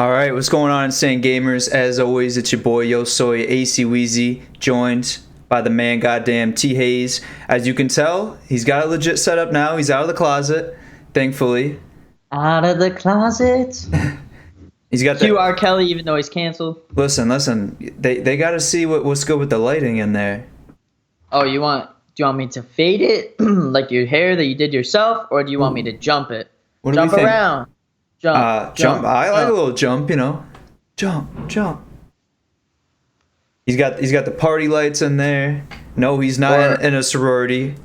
All right, what's going on, Insane Gamers? As always, it's your boy Yo Soy AC Weezy, joined by the man goddamn T Hayes. As you can tell, he's got a legit setup now. He's out of the closet, thankfully. Out of the closet. He's got Q R Kelly, even though he's canceled. Listen. They got to see what's good with the lighting in there. Oh, do you want me to fade it like your hair that you did yourself, or do you want me to jump it? What do Jump we think? around. Jump. I like a little jump, Jump. He's got the party lights in there. No, he's not in a sorority.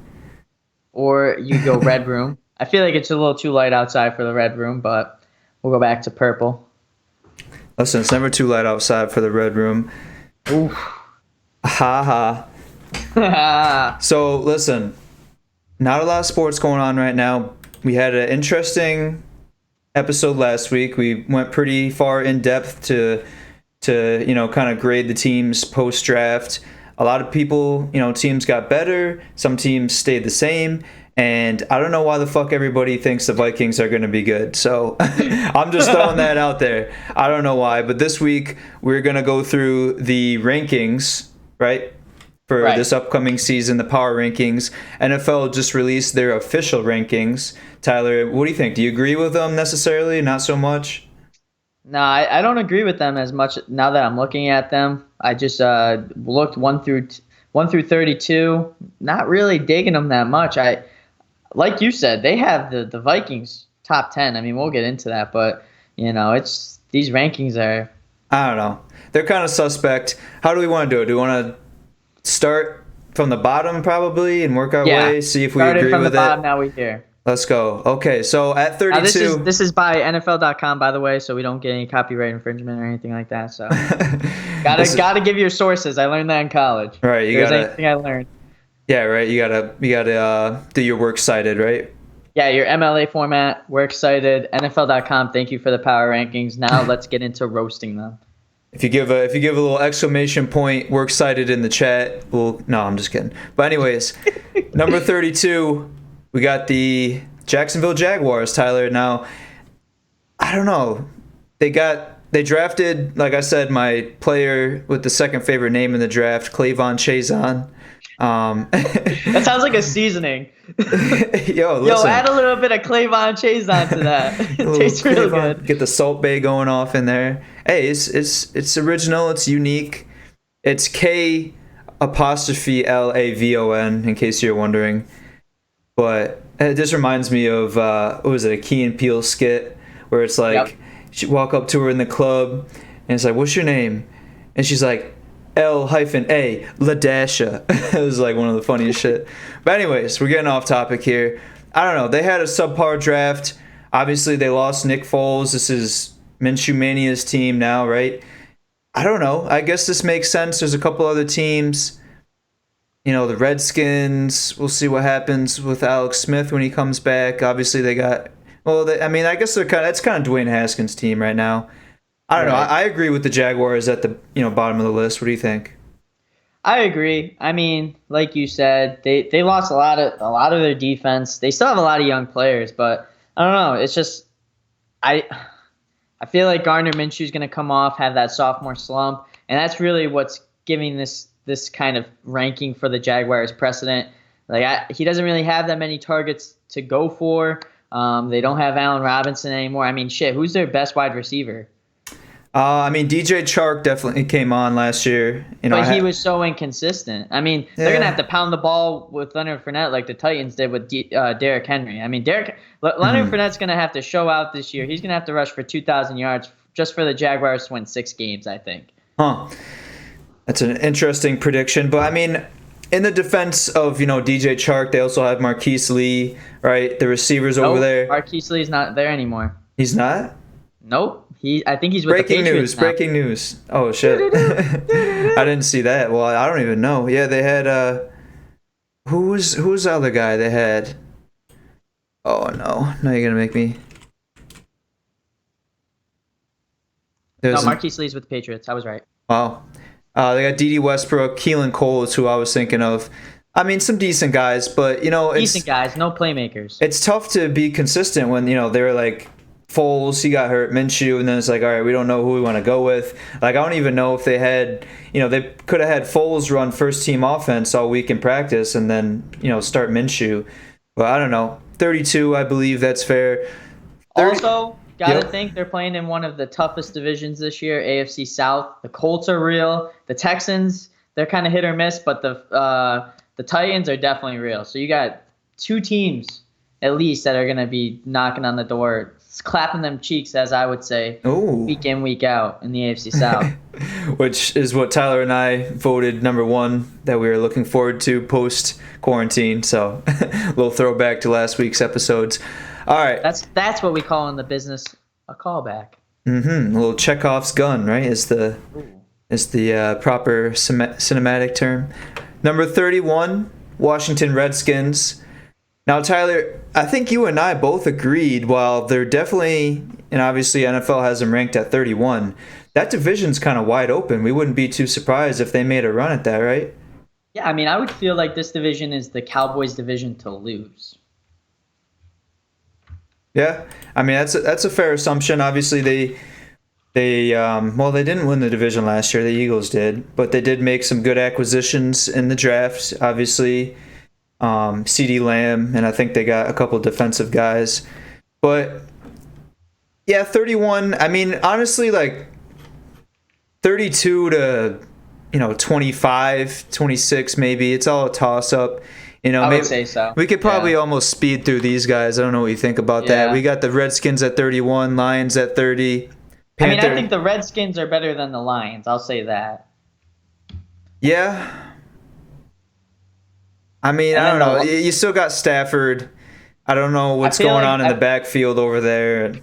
Or you go red room. I feel like it's a little too light outside for the red room, but we'll go back to purple. Listen, it's never too light outside for the red room. Oof. Ha ha. So listen, not a lot of sports going on right now. We had an interesting episode last week. We went pretty far in depth to kind of grade the teams post draft. A lot of people, teams got better. Some teams stayed the same. And I don't know why the fuck everybody thinks the Vikings are going to be good. So I'm just throwing that out there. I don't know why. But this week, we're going to go through the rankings, right? For this upcoming season, the power rankings. NFL just released their official rankings. Tyler, what do you think? Do you agree with them necessarily? Not so much? No, I don't agree with them as much now that I'm looking at them. I just looked 1 through 32. Not really digging them that much. Like you said, they have the Vikings top 10. I mean, we'll get into that, but it's these rankings are. I don't know. They're kind of suspect. How do we want to do it? Do we want to start from the bottom probably and work our way? See if we agree with it. Started from the bottom. Now we here. Let's go. Okay, so at 32. This is by NFL.com, by the way, so we don't get any copyright infringement or anything like that. So gotta give your sources. I learned that in college. Right, you gotta. Anything I learned. Yeah, right. You gotta do your works cited, right? Yeah, your MLA format, works cited, NFL.com. Thank you for the power rankings. Now let's get into roasting them. If you give a little exclamation point, works cited in the chat. No, I'm just kidding. But anyways, number 32, we got the Jacksonville Jaguars. Tyler. Now, I don't know. They drafted, like I said, my player with the second favorite name in the draft, Clavon Chaisson. That sounds like a seasoning. Yo, listen. Add a little bit of Clavon Chaisson to that. It tastes real good. Get the Salt Bay going off in there. Hey, it's original. It's unique. It's K''LAVON, in case you're wondering. But it just reminds me of what was it, a Key and Peele skit where it's like you walk up to her in the club and it's like, "What's your name?" And she's like, L-A Ladasha. It was like one of the funniest shit. But anyways, we're getting off topic here. I don't know. They had a subpar draft. Obviously, they lost Nick Foles. This is Minshew Mania's team now, right? I don't know. I guess this makes sense. There's a couple other teams. The Redskins. We'll see what happens with Alex Smith when he comes back. Obviously, they got. Well, I guess it's kind of Dwayne Haskins' team right now. I don't know. I agree with the Jaguars at the bottom of the list. What do you think? I agree. I mean, like you said, they lost a lot of their defense. They still have a lot of young players, but I don't know. It's just I feel like Gardner Minshew's going to come off, have that sophomore slump, and that's really what's giving this kind of ranking for the Jaguars precedent. Like he doesn't really have that many targets to go for. They don't have Allen Robinson anymore. I mean, shit, who's their best wide receiver? DJ Chark definitely came on last year. But he was so inconsistent. I mean, they're going to have to pound the ball with Leonard Fournette like the Titans did with Derrick Henry. I mean, Leonard Fournette's going to have to show out this year. He's going to have to rush for 2,000 yards just for the Jaguars to win 6 games, I think. Huh. That's an interesting prediction. But, I mean, in the defense of, DJ Chark, they also have Marquise Lee, right? The receivers over there. Marquise Lee's not there anymore. He's not? Nope. I think he's with the Patriots now. Breaking news. Oh, shit. I didn't see that. Well, I don't even know. Yeah, they had, who's the other guy they had? Oh, no. Now you're going to make me. Marquise Lee's with the Patriots. I was right. Wow. They got D.D. Westbrook, Keelan Cole is who I was thinking of. I mean, some decent guys, but, it's... Decent guys, no playmakers. It's tough to be consistent when, they're like... Foles, he got hurt, Minshew, and then it's like, all right, we don't know who we want to go with. Like, I don't even know if they had, they could have had Foles run first team offense all week in practice and then, start Minshew. But I don't know. 32, I believe that's fair. Also, gotta think they're playing in one of the toughest divisions this year, AFC South. The Colts are real. The Texans, they're kind of hit or miss, but the Titans are definitely real. So you got two teams at least that are gonna be knocking on the door, clapping them cheeks, as I would say, week in, week out in the AFC South. Which is what Tyler and I voted number one that we were looking forward to post-quarantine. So a little throwback to last week's episodes. All right. That's what we call in the business a callback. A little Chekhov's gun, right, is the proper cinematic term. Number 31, Washington Redskins. Now, Tyler, I think you and I both agreed, while they're definitely, and obviously NFL has them ranked at 31, that division's kind of wide open. We wouldn't be too surprised if they made a run at that, right? Yeah, I mean, I would feel like this division is the Cowboys' division to lose. Yeah, I mean, that's a fair assumption. Obviously, they didn't win the division last year. The Eagles did, but they did make some good acquisitions in the draft. Obviously, CeeDee Lamb, and I think they got a couple defensive guys. But yeah, 31. I mean, honestly, like 32 to 25, 26 maybe. It's all a toss up. I would say so. We could probably almost speed through these guys. I don't know what you think about that. We got the Redskins at 31, Lions at 30. I think the Redskins are better than the Lions. I'll say that. Yeah. I mean, I don't know. You still got Stafford. I don't know what's going on in the backfield over there.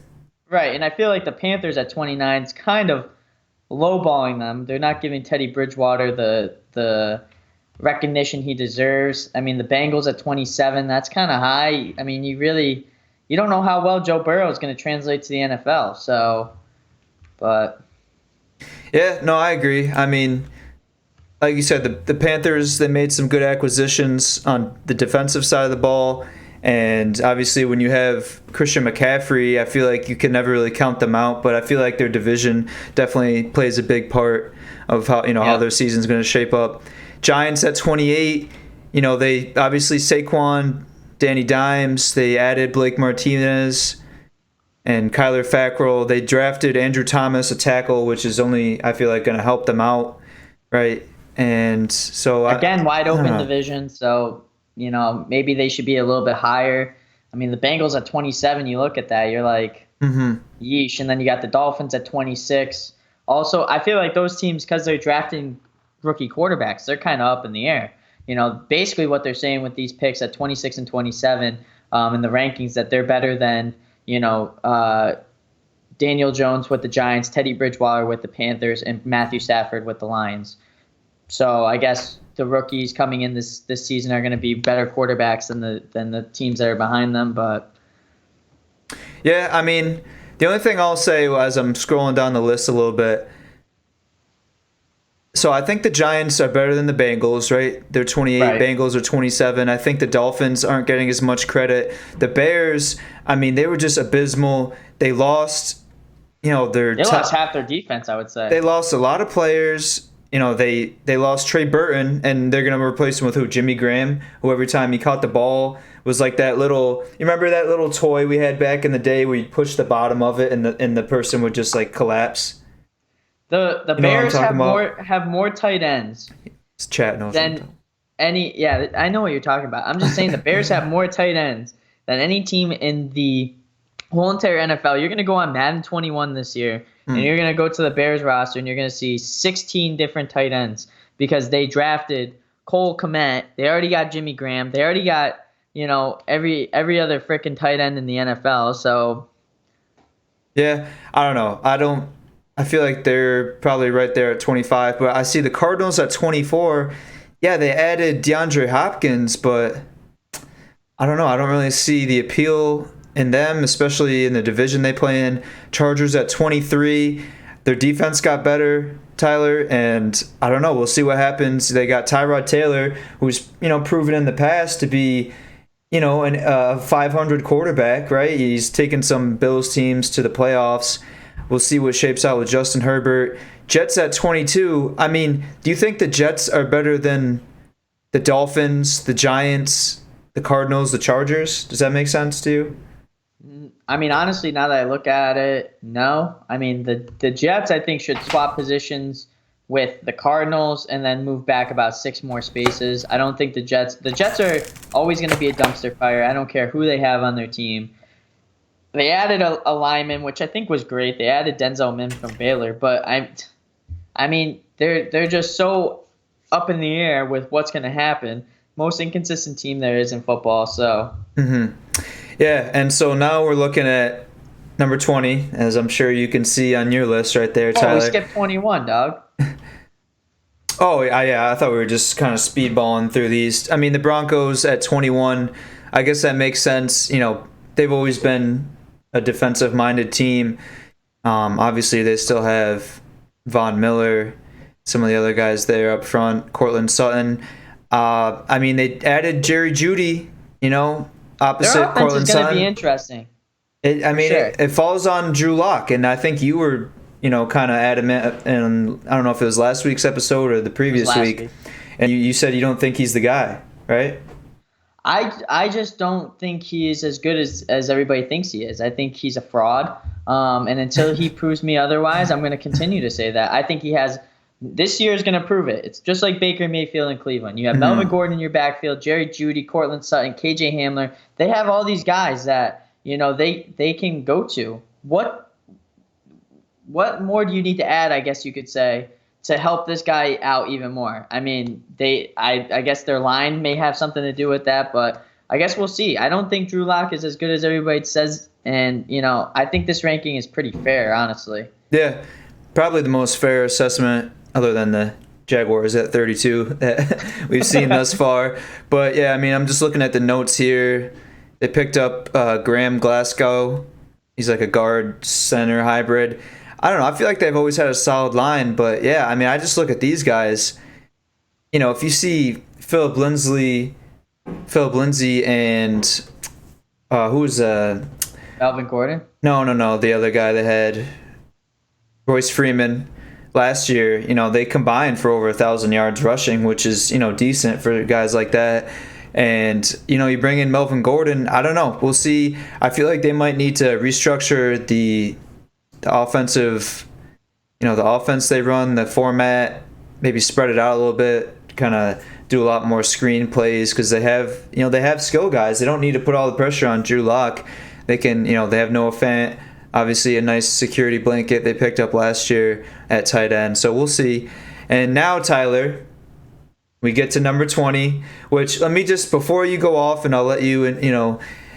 Right, and I feel like the Panthers at 29 is kind of lowballing them. They're not giving Teddy Bridgewater the recognition he deserves. I mean, the Bengals at 27, that's kind of high. I mean, you don't know how well Joe Burrow is going to translate to the NFL. So, but yeah, no, I agree. I mean, like you said, the Panthers, they made some good acquisitions on the defensive side of the ball. And obviously, when you have Christian McCaffrey, I feel like you can never really count them out. But I feel like their division definitely plays a big part of how how their season's going to shape up. Giants at 28, they obviously Saquon, Danny Dimes, they added Blake Martinez and Kyler Fackrell. They drafted Andrew Thomas, a tackle, which is only, I feel like, going to help them out, right? And so again, wide open division, so maybe they should be a little bit higher. I mean, the Bengals at 27, you look at that, you're like, yeesh. And then you got the Dolphins at 26. Also, I feel like those teams, because they're drafting rookie quarterbacks, they're kind of up in the air. Basically what they're saying with these picks at 26 and 27 in the rankings, that they're better than, Daniel Jones with the Giants, Teddy Bridgewater with the Panthers, and Matthew Stafford with the Lions. So I guess the rookies coming in this season are going to be better quarterbacks than the teams that are behind them. But yeah, I mean, the only thing I'll say as I'm scrolling down the list a little bit, so I think the Giants are better than the Bengals, right? They're 28, right. Bengals are 27. I think the Dolphins aren't getting as much credit. The Bears, I mean, they were just abysmal. They lost, they lost half their defense, I would say. They lost a lot of players. They lost Trey Burton, and they're going to replace him with who? Jimmy Graham, who every time he caught the ball was like that little. You remember that little toy we had back in the day where you push the bottom of it and the person would just like collapse? The Bears have more tight ends than any. Yeah, I know what you're talking about. I'm just saying the Bears have more tight ends than any team in the whole entire NFL. You're going to go on Madden 21 this year, and you're going to go to the Bears roster, and you're going to see 16 different tight ends because they drafted Cole Kmet. They already got Jimmy Graham. They already got every other freaking tight end in the NFL. So yeah, I don't know. I feel like they're probably right there at 25, but I see the Cardinals at 24. Yeah, they added DeAndre Hopkins, but I don't know. I don't really see the appeal in them, especially in the division they play in. Chargers at 23. Their defense got better, Tyler, and I don't know. We'll see what happens. They got Tyrod Taylor, who's proven in the past to be a 500 quarterback, right? He's taken some Bills teams to the playoffs. We'll see what shapes out with Justin Herbert. Jets at 22. I mean, do you think the Jets are better than the Dolphins, the Giants, the Cardinals, the Chargers? Does that make sense to you? I mean, honestly, now that I look at it, no. I mean, the Jets, I think, should swap positions with the Cardinals and then move back about 6 more spaces. I don't think the Jets are always going to be a dumpster fire. I don't care who they have on their team. They added a lineman, which I think was great. They added Denzel Mims from Baylor, but I mean, they're just so up in the air with what's going to happen. Most inconsistent team there is in football. So. Mm-hmm. Yeah, and so now we're looking at number 20, as I'm sure you can see on your list right there, Tyler. Oh, we skipped 21, dog. Oh, yeah, I thought we were just kind of speedballing through these. I mean, the Broncos at 21, I guess that makes sense. They've always been a defensive-minded team. Obviously, they still have Von Miller, some of the other guys there up front, Cortland Sutton. I mean, they added Jerry Jeudy, opposite Their offense Cortland is going to Sutton. be interesting. It falls on Drew Lock, and I think you were, kind of adamant, and I don't know if it was last week's episode or the previous week, and you said you don't think he's the guy, right? I just don't think he is as good as everybody thinks he is. I think he's a fraud, and until he proves me otherwise, I'm going to continue to say that. I think he has. This year is going to prove it. It's just like Baker Mayfield in Cleveland. You have Melvin Gordon in your backfield, Jerry Jeudy, Cortland Sutton, KJ Hamler. They have all these guys that they can go to. What more do you need to add, I guess you could say, to help this guy out even more? I mean, I guess their line may have something to do with that, but I guess we'll see. I don't think Drew Lock is as good as everybody says, and I think this ranking is pretty fair, honestly. Yeah, probably the most fair assessment other than the Jaguars at 32 that we've seen thus far. But yeah, I mean, I'm just looking at the notes here. They picked up Graham Glasgow. He's like a guard center hybrid. I don't know. I feel like they've always had a solid line, but yeah, I mean, I just look at these guys. If you see Philip Lindsay and who's Melvin Gordon? No, the other guy they had, Royce Freeman. Last year, they combined for over 1,000 yards rushing, which is, decent for guys like that. And, you bring in Melvin Gordon. I don't know. We'll see. I feel like they might need to restructure the offensive, the offense they run, the format, maybe spread it out a little bit, kind of do a lot more screen plays because they have skill guys. They don't need to put all the pressure on Drew Lock. They can, they have Noah Fant. Obviously, a nice security blanket they picked up last year at tight end. So we'll see. And now, Tyler, we get to number 20, which let me just, before you go off, and I'll let you,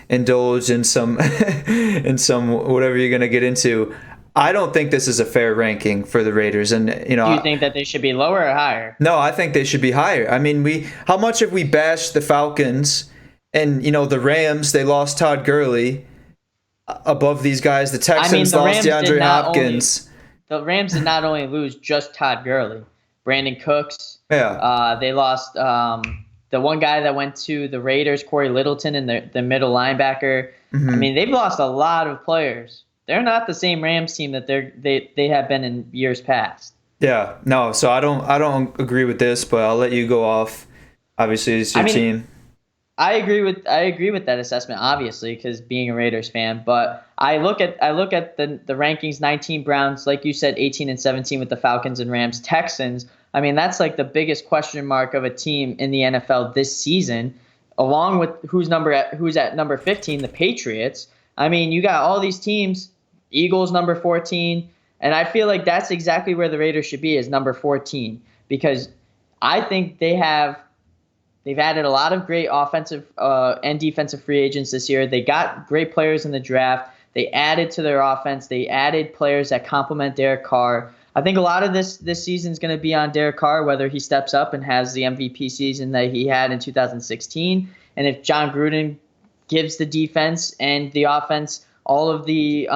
indulge in some, whatever you're going to get into. I don't think this is a fair ranking for the Raiders. And, Do you think that they should be lower or higher? No, I think they should be higher. I mean, how much have we bashed the Falcons and, the Rams? They lost Todd Gurley. Above these guys, the Texans lost DeAndre Hopkins. The Rams did not only lose just Todd Gurley, Brandon Cooks. Yeah. They lost the one guy that went to the Raiders, Corey Littleton, and the middle linebacker. Mm-hmm. I mean, they've lost a lot of players. They're not the same Rams team that they have been in years past. Yeah. No. So I don't agree with this, but I'll let you go off. Obviously, it's your team. I agree with that assessment, obviously, because being a Raiders fan. But I look at the rankings: 19 Browns, like you said, 18 and 17 with the Falcons and Rams. Texans. I mean, that's like the biggest question mark of a team in the NFL this season, along with who's at number 15, the Patriots. I mean, you got all these teams. Eagles number 14, and I feel like that's exactly where the Raiders should be, is number 14, because I think they've added a lot of great offensive and defensive free agents this year. They got great players in the draft. They added to their offense. They added players that complement Derek Carr. I think a lot of this season is going to be on Derek Carr, whether he steps up and has the MVP season that he had in 2016, and if John Gruden gives the defense and the offense all of the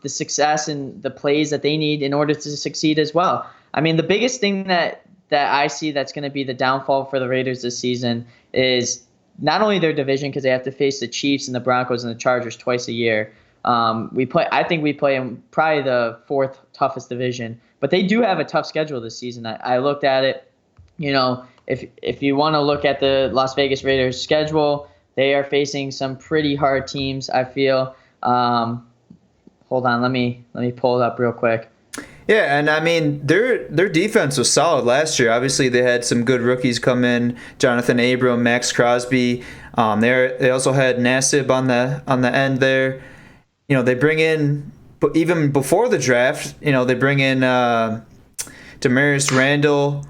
success and the plays that they need in order to succeed as well. I mean, the biggest thing that I see that's going to be the downfall for the Raiders this season is not only their division because they have to face the Chiefs and the Broncos and the Chargers twice a year. I think we play them probably the fourth toughest division, but they do have a tough schedule this season. I looked at it. If you want to look at the Las Vegas Raiders schedule, they are facing some pretty hard teams, I feel. Hold on, let me pull it up real quick. Yeah, and I mean their defense was solid last year. Obviously, they had some good rookies come in: Jonathan Abram, Max Crosby. They also had Nassib on the end there. They bring in, but even before the draft, they bring in Demarius Randall.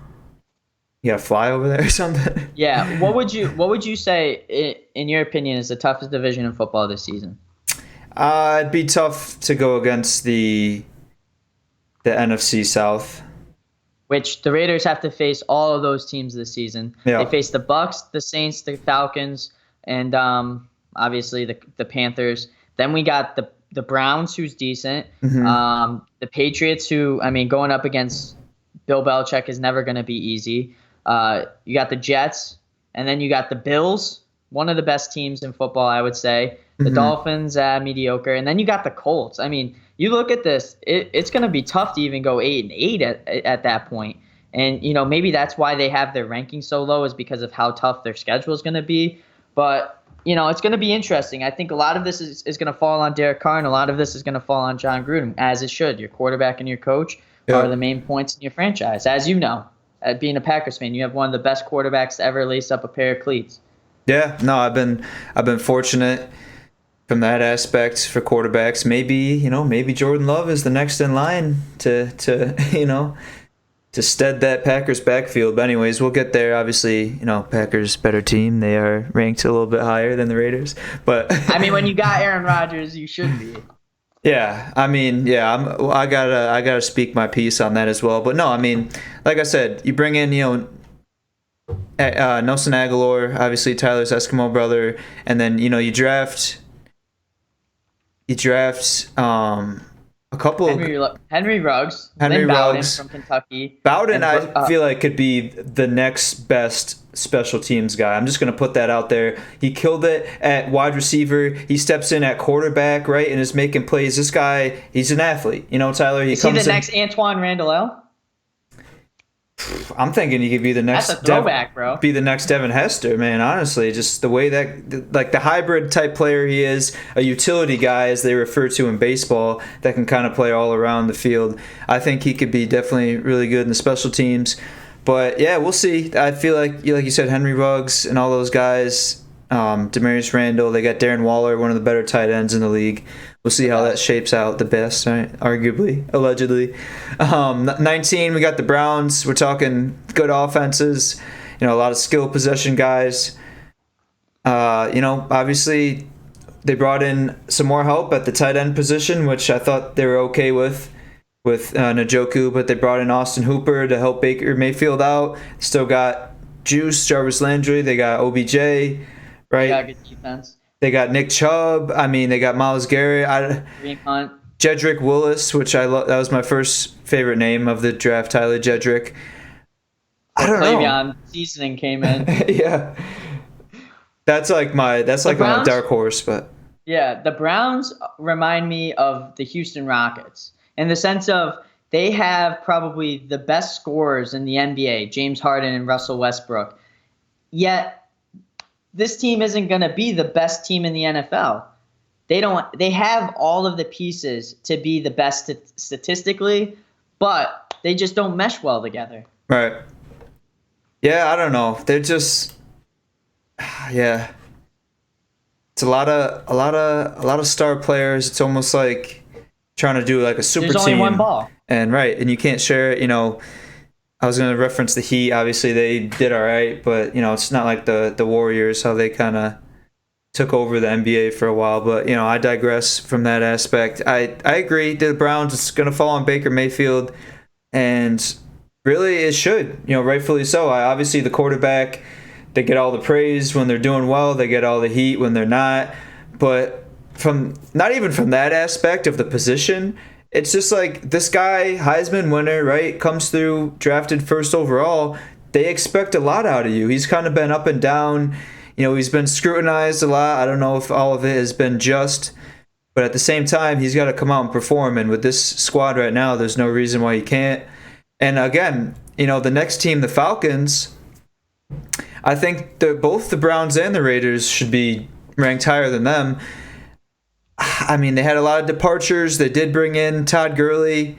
You got to fly over there or something? Yeah. What would you say, in your opinion, is the toughest division in football this season? It'd be tough to go against the NFC South, which the Raiders have to face all of those teams this season. Yeah. They face the Bucks, the Saints, the Falcons, and obviously the Panthers. Then we got the Browns, who's decent. Mm-hmm. The Patriots, who, I mean, going up against Bill Belichick is never going to be easy. You got the Jets, and then you got the Bills, one of the best teams in football, I would say. The Mm-hmm. Dolphins, mediocre, and then you got the Colts. I mean, you look at this; it's going to be tough to even go 8-8 at that point. And maybe that's why they have their ranking so low, is because of how tough their schedule is going to be. But it's going to be interesting. I think a lot of this is going to fall on Derek Carr, and a lot of this is going to fall on John Gruden, as it should. Your quarterback and your coach are the main points in your franchise, as you know. Being a Packers fan, you have one of the best quarterbacks to ever lace up a pair of cleats. Yeah, no, I've been fortunate from that aspect for quarterbacks. Maybe Jordan Love is the next in line to stead that Packers backfield. But anyways, we'll get there. Obviously, Packers better team. They are ranked a little bit higher than the Raiders. But I mean, when you got Aaron Rodgers, you should be. Yeah, I mean, yeah, I gotta speak my piece on that as well. But no, I mean, like I said, you bring in Nelson Aguilar, obviously Tyler's Eskimo brother, and then you draft a couple Henry Ruggs, Henry Lynn Ruggs from Kentucky. Bowden, I feel like could be the next best special teams guy. I'm just going to put that out there. He killed it at wide receiver. He steps in at quarterback, right, and is making plays. This guy, he's an athlete. Tyler, Is he the next Antoine Randall? I'm thinking he could be the next. That's a throwback, bro. Be the next Devin Hester, man. Honestly, just the way that, like the hybrid type player he is, a utility guy as they refer to in baseball, that can kind of play all around the field. I think he could be definitely really good in the special teams. But yeah, we'll see. I feel like you said, Henry Ruggs and all those guys, Demarius Randall. They got Darren Waller, one of the better tight ends in the league. We'll see how that shapes out the best, right? Arguably, allegedly. 19, we got the Browns. We're talking good offenses. A lot of skill possession guys. Obviously, they brought in some more help at the tight end position, which I thought they were okay with Njoku, but they brought in Austin Hooper to help Baker Mayfield out. Still got Juice, Jarvis Landry. They got OBJ, right? Yeah, good defense. They got Nick Chubb. I mean, they got Myles Garrett. Kareem Hunt. Jedrick Willis, which I love. That was my first favorite name of the draft, Tyler Jedrick. I don't know. Flavion seasoning came in. Yeah. That's like my dark horse, but yeah, the Browns remind me of the Houston Rockets in the sense of they have probably the best scorers in the NBA, James Harden and Russell Westbrook. Yet this team isn't going to be the best team in the NFL. They have all of the pieces to be the best statistically, but they just don't mesh well together. Right. Yeah, I don't know. They're just yeah. It's a lot of star players. It's almost like trying to do like a super team. There's only one ball. And you can't share it, I was going to reference the Heat. Obviously, they did all right, but it's not like the Warriors, how they kind of took over the NBA for a while. But I digress from that aspect. I agree. The Browns, it's going to fall on Baker Mayfield, and really it should. Rightfully so. Obviously, the quarterback, they get all the praise when they're doing well. They get all the heat when they're not. But not even from that aspect of the position. It's just like this guy, Heisman winner, right, comes through, drafted first overall. They expect a lot out of you. He's kind of been up and down. He's been scrutinized a lot. I don't know if all of it has been just, but at the same time, he's got to come out and perform. And with this squad right now, there's no reason why he can't. And again, the next team, the Falcons, I think both the Browns and the Raiders should be ranked higher than them. I mean, they had a lot of departures. They did bring in Todd Gurley.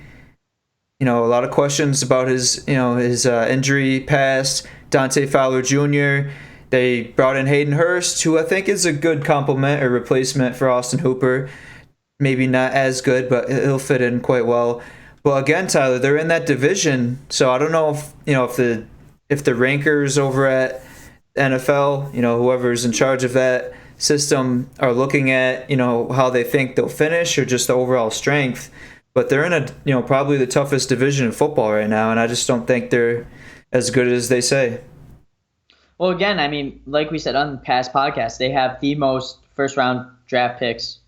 A lot of questions about his injury past. Dante Fowler Jr. They brought in Hayden Hurst, who I think is a good complement or replacement for Austin Hooper. Maybe not as good, but he'll fit in quite well. But again, Tyler, they're in that division, so I don't know if the rankers over at NFL, whoever's in charge of that system, are looking at how they think they'll finish or just the overall strength. But they're in probably the toughest division in football right now, and I just don't think they're as good as they say. Well, again, I mean, like we said on the past podcast, they have the most first-round draft picks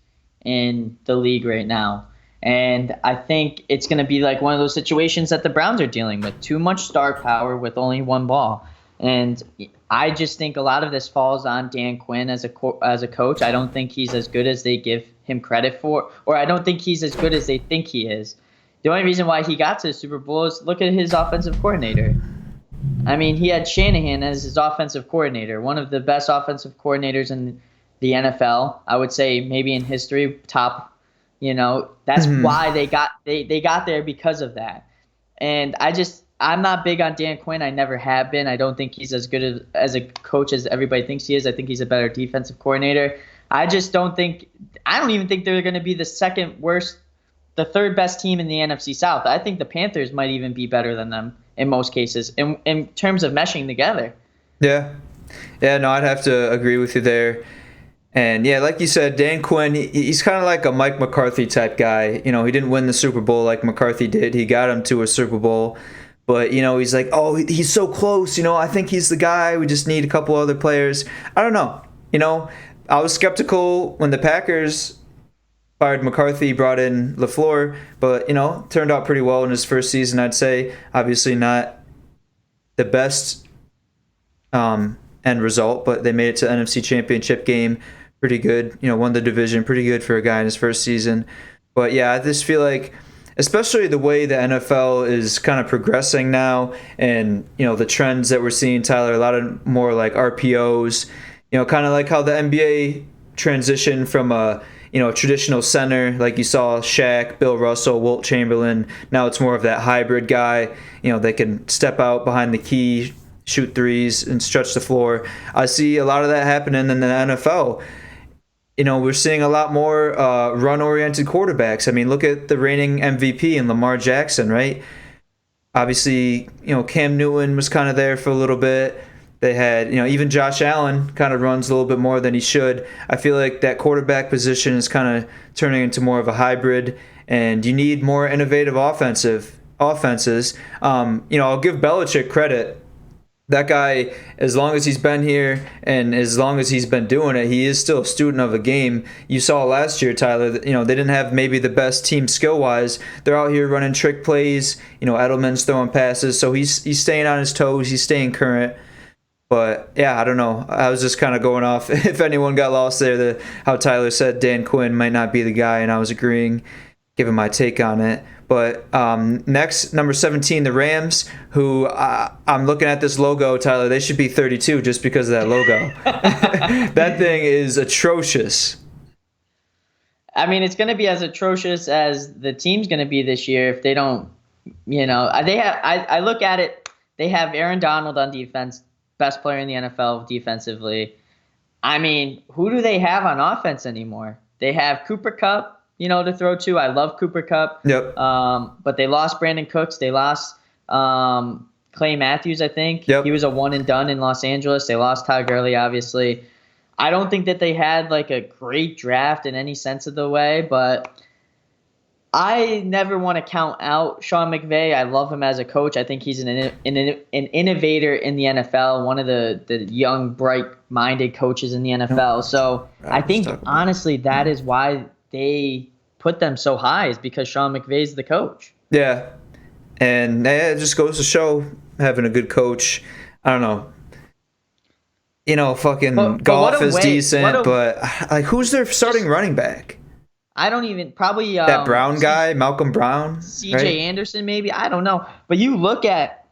in the league right now. And I think it's going to be like one of those situations that the Browns are dealing with. Too much star power with only one ball. And I just think a lot of this falls on Dan Quinn as a coach. I don't think he's as good as they give him credit for, or I don't think he's as good as they think he is. The only reason why he got to the Super Bowl is look at his offensive coordinator. I mean, he had Shanahan as his offensive coordinator, one of the best offensive coordinators in the NFL. I would say maybe in history, top. That's why they got there, because of that. And I'm not big on Dan Quinn. I never have been. I don't think he's as good as a coach as everybody thinks he is. I think he's a better defensive coordinator. I don't even think they're going to be the third best team in the NFC South. I think the Panthers might even be better than them in most cases in terms of meshing together. Yeah. Yeah, no, I'd have to agree with you there. And yeah, like you said, Dan Quinn, he's kind of like a Mike McCarthy type guy. He didn't win the Super Bowl like McCarthy did. He got him to a Super Bowl. But, he's like, oh, he's so close. I think he's the guy. We just need a couple other players. I don't know. I was skeptical when the Packers fired McCarthy, brought in LaFleur. But, turned out pretty well in his first season, I'd say. Obviously not the best end result, but they made it to the NFC Championship game. Pretty good, won the division, pretty good for a guy in his first season. But yeah, I just feel like, especially the way the NFL is kind of progressing now, and the trends that we're seeing, Tyler, a lot of more like RPOs, kind of like how the NBA transitioned from a traditional center, like you saw Shaq, Bill Russell, Wilt Chamberlain. Now it's more of that hybrid guy, they can step out behind the key, shoot threes, and stretch the floor. I see a lot of that happening in the NFL. We're seeing a lot more run-oriented quarterbacks. I mean, look at the reigning MVP in Lamar Jackson, right? Obviously, Cam Newton was kind of there for a little bit. They had, even Josh Allen kind of runs a little bit more than he should. I feel like that quarterback position is kind of turning into more of a hybrid, and you need more innovative offenses. I'll give Belichick credit. That guy, as long as he's been here and as long as he's been doing it, he is still a student of the game. You saw last year, Tyler, that, they didn't have maybe the best team skill-wise. They're out here running trick plays. Edelman's throwing passes, so he's staying on his toes. He's staying current. But, yeah, I don't know. I was just kind of going off. If anyone got lost there, how Tyler said Dan Quinn might not be the guy, and I was agreeing, giving my take on it. But next, number 17, the Rams, who I'm looking at this logo, Tyler. They should be 32 just because of that logo. That thing is atrocious. I mean, it's going to be as atrocious as the team's going to be this year if they don't, they have. I look at it. They have Aaron Donald on defense, best player in the NFL defensively. I mean, who do they have on offense anymore? They have Cooper Kupp, to throw to. I love Cooper Kupp. Yep. But they lost Brandon Cooks. They lost Clay Matthews, I think. Yep. He was a one and done in Los Angeles. They lost Todd Gurley, obviously. I don't think that they had like a great draft in any sense of the way, but I never want to count out Sean McVay. I love him as a coach. I think he's an innovator in the NFL, one of the young, bright-minded coaches in the NFL. So I think, honestly, that is why they put them so high, is because Sean McVay's the coach. Yeah. And it just goes to show, having a good coach, I don't know. fucking But what Goff a is way! decent, but like, who's their starting running back? I don't even probably That Brown guy, Malcolm Brown, C.J. right? Anderson maybe. I don't know. But you look at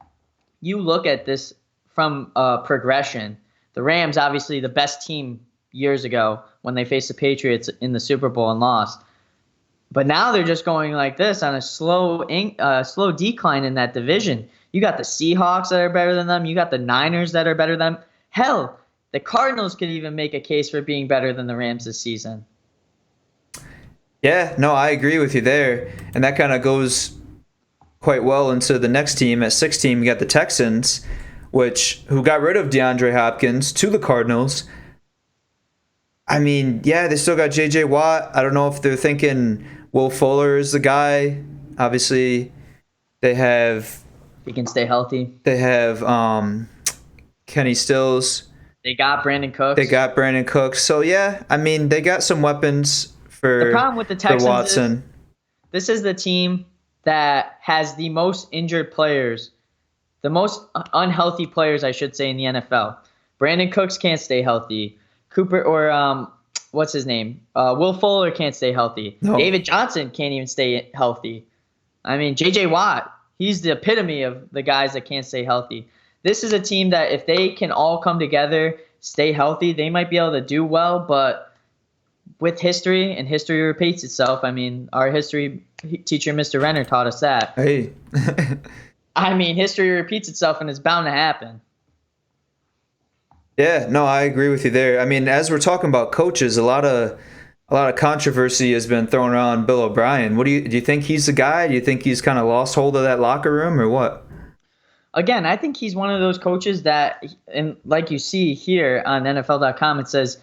this from progression. The Rams obviously the best team years ago when they faced the Patriots in the Super Bowl and lost. But now they're just going like this on a slow decline in that division. You got the Seahawks that are better than them. You got the Niners that are better than them. Hell, the Cardinals could even make a case for being better than the Rams this season. Yeah, no, I agree with you there. And that kind of goes quite well into the next team. At 16, we got the Texans, who got rid of DeAndre Hopkins to the Cardinals. I mean, yeah, they still got J.J. Watt. I don't know if they're thinking Will Fuller is the guy. Obviously, they have He can stay healthy. Kenny Stills. They got Brandon Cooks. They got Brandon Cooks. So yeah, I mean, they got some weapons for The problem with the Texans Watson. is this is the team that has the most injured players, the most unhealthy players, I should say, in the NFL. Brandon Cooks can't stay healthy. Cooper or what's his name? Will Fuller can't stay healthy. No. David Johnson can't even stay healthy. I mean, J.J. Watt, he's the epitome of the guys that can't stay healthy. This is a team that if they can all come together, stay healthy, they might be able to do well. But with history, and history repeats itself. I mean, our history teacher, Mr. Renner, taught us that. Hey. I mean, history repeats itself, and it's bound to happen. Yeah, no, I agree with you there. I mean, as we're talking about coaches, a lot of controversy has been thrown around Bill O'Brien. Do you think he's the guy? Do you think he's kind of lost hold of that locker room, or what? Again, I think he's one of those coaches that, and like you see here on NFL.com, it says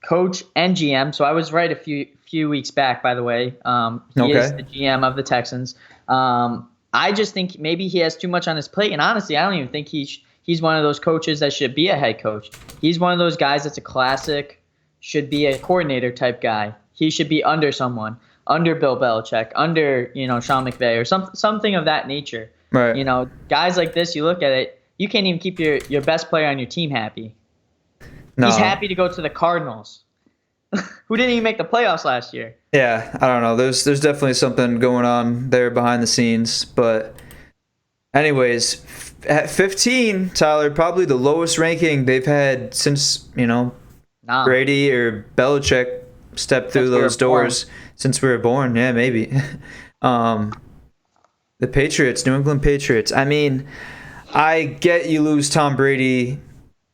coach and GM. So I was right a few weeks back, by the way. He is the GM of the Texans. I just think maybe he has too much on his plate, and honestly, I don't even think he's one of those coaches that should be a head coach. He's one of those guys that's a classic, should be a coordinator type guy. He should be under someone, under Bill Belichick, under Sean McVay, or something of that nature. Right. Guys like this, you look at it, you can't even keep your best player on your team happy. No. He's happy to go to the Cardinals, who didn't even make the playoffs last year. Yeah, I don't know. There's definitely something going on there behind the scenes. But anyways, at 15, Tyler, probably the lowest ranking they've had since, Brady or Belichick stepped through those doors since we were born. Yeah, maybe. The Patriots, New England Patriots. I mean, I get you lose Tom Brady,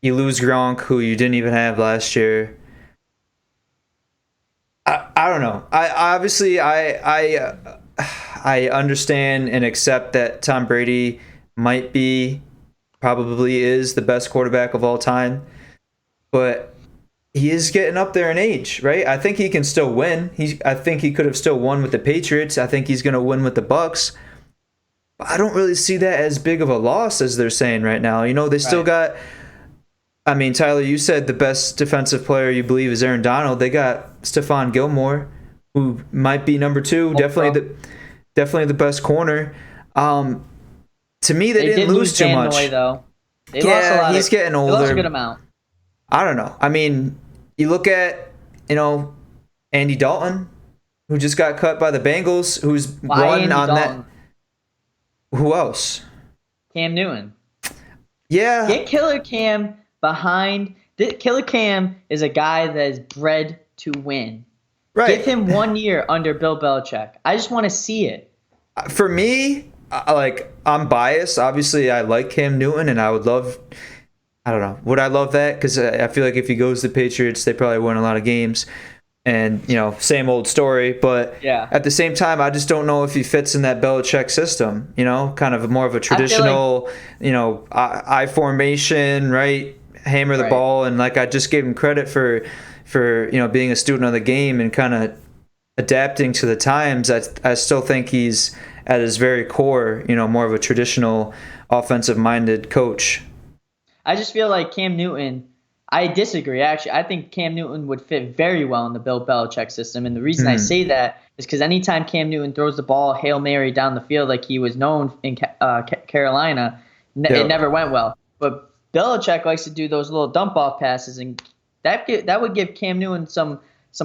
you lose Gronk, who you didn't even have last year. I don't know. I understand and accept that Tom Brady probably is the best quarterback of all time, but he is getting up there in age, right? I think he can still win. I think he could have still won with the Patriots. I think he's going to win with the Bucks. But I don't really see that as big of a loss as they're saying right now. They still got. I mean, Tyler, you said the best defensive player you believe is Aaron Donald. They got Stephon Gilmore, who might be number 2. Definitely the best corner. To me, they didn't lose too much. Though. He's getting older. They lost a good amount. I don't know. I mean, you look at Andy Dalton, who just got cut by the Bengals, who's won on that. Who else? Cam Newton. Yeah. Get Killer Cam behind. Killer Cam is a guy that is bred to win. Right. Give him 1 year under Bill Belichick. I just want to see it. For me, I'm biased. Obviously, I like Cam Newton, and I would love. I don't know. Would I love that? Because I feel like if he goes to the Patriots, they probably win a lot of games. And, same old story. But at the same time, I just don't know if he fits in that Belichick system, kind of more of a traditional, I formation, right? Hammer the ball. And I just gave him credit for being a student of the game and kind of adapting to the times. I still think he's at his very core, more of a traditional offensive-minded coach. I just feel like Cam Newton, I disagree, actually. I think Cam Newton would fit very well in the Bill Belichick system. And the reason I say that is because anytime Cam Newton throws the ball Hail Mary down the field like he was known in Carolina, it never went well. But Belichick likes to do those little dump off passes, and that would give Cam Newton some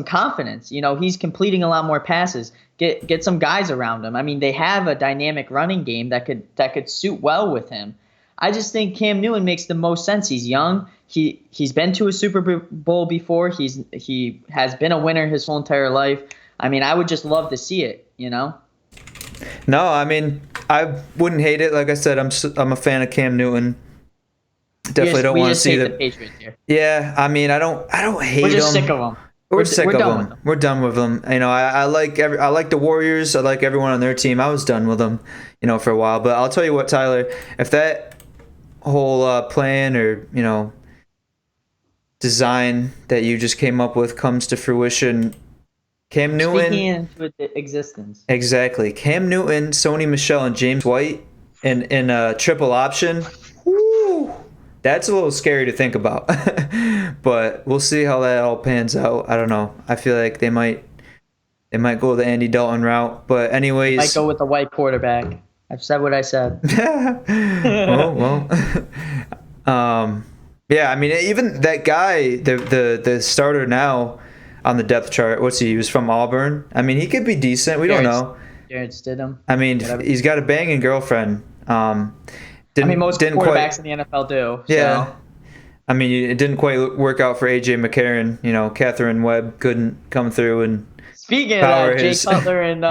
confidence. He's completing a lot more passes. Get some guys around him. I mean, they have a dynamic running game that could suit well with him. I just think Cam Newton makes the most sense. He's young. He's been to a Super Bowl before. He has been a winner his whole entire life. I mean, I would just love to see it. No, I mean, I wouldn't hate it. Like I said, I'm a fan of Cam Newton. Definitely don't want to see the Patriots here. Yeah, I mean, I don't hate them. We're just sick of them. We're sick of them. We're done with them. I like the Warriors. I like everyone on their team. I was done with them, for a while. But I'll tell you what, Tyler, if that whole plan or design that you just came up with comes to fruition, Cam Newton speaking into existence. Exactly. Cam Newton, Sony Michel, and James White in a triple option. Woo! That's a little scary to think about. But we'll see how that all pans out. I don't know. I feel like they might go the Andy Dalton route. But anyways, might go with the white quarterback. I've said what I said. well. Yeah, I mean, even that guy, the starter now on the depth chart, what's he was from Auburn. I mean, he could be decent. We don't know. Jarrett Stidham. I mean, he's got a banging girlfriend. Most quarterbacks in the NFL do. Yeah. So. I mean, it didn't quite work out for A.J. McCarron. Catherine Webb couldn't come through and speaking of that, Jay Cutler and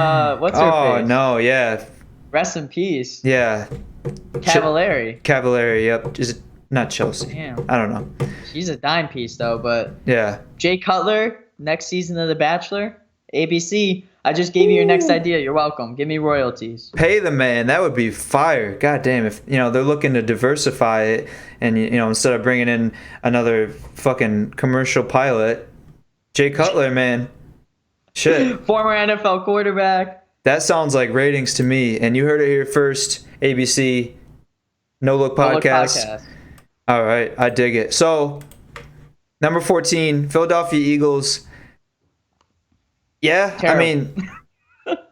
what's her face? Oh, no, yeah. Rest in peace. Yeah. Cavallari, yep. Is it not Chelsea? Damn. I don't know. She's a dime piece, though, but... Yeah. Jay Cutler, next season of The Bachelor, ABC... I just gave you your next idea. You're welcome. Give me royalties. Pay the man. That would be fire. God damn. If they're looking to diversify it, and instead of bringing in another fucking commercial pilot, Jay Cutler, man, shit. Former NFL quarterback. That sounds like ratings to me. And you heard it here first. ABC, No Look Podcast. All right, I dig it. So, number 14, Philadelphia Eagles. Yeah, terrible. I mean,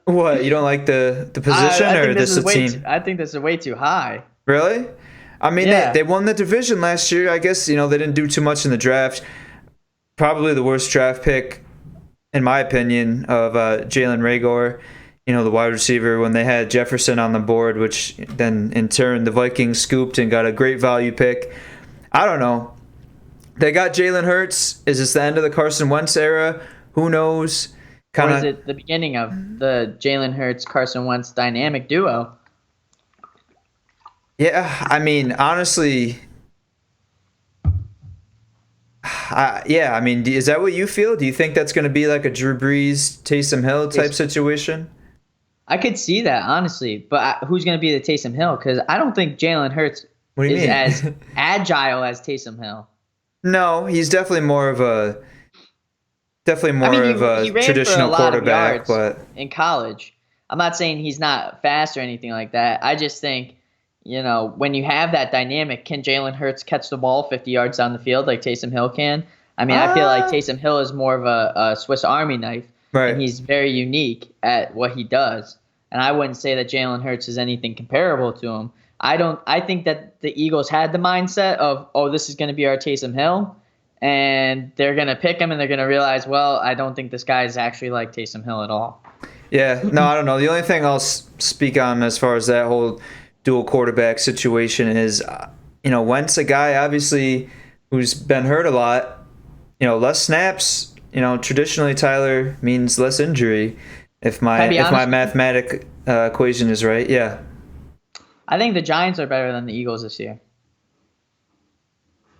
what, you don't like the position or this team? I think this is way too high. Really? I mean, yeah. they won the division last year. I guess they didn't do too much in the draft. Probably the worst draft pick, in my opinion, of Jalen Reagor, the wide receiver, when they had Jefferson on the board, which then in turn the Vikings scooped and got a great value pick. I don't know. They got Jalen Hurts. Is this the end of the Carson Wentz era? Who knows? Or is it the beginning of the Jalen Hurts, Carson Wentz dynamic duo? Yeah, I mean, honestly, I mean, is that what you feel? Do you think that's going to be like a Drew Brees, Taysom Hill type situation? I could see that, honestly. But who's going to be the Taysom Hill? Because I don't think Jalen Hurts is as agile as Taysom Hill. No, he's definitely more of a... a traditional quarterback, but in college, I'm not saying he's not fast or anything like that. I just think, when you have that dynamic, can Jalen Hurts catch the ball 50 yards down the field like Taysom Hill can? I mean, I feel like Taysom Hill is more of a Swiss Army knife, right? And he's very unique at what he does. And I wouldn't say that Jalen Hurts is anything comparable to him. I think that the Eagles had the mindset of, oh, this is going to be our Taysom Hill. And they're going to pick him, and they're going to realize, well, I don't think this guy is actually like Taysom Hill at all. Yeah, no, I don't know. The only thing I'll speak on as far as that whole dual quarterback situation is, Wentz, a guy, obviously, who's been hurt a lot, less snaps, traditionally, Tyler, means less injury, if my mathematic equation is right. Yeah. I think the Giants are better than the Eagles this year.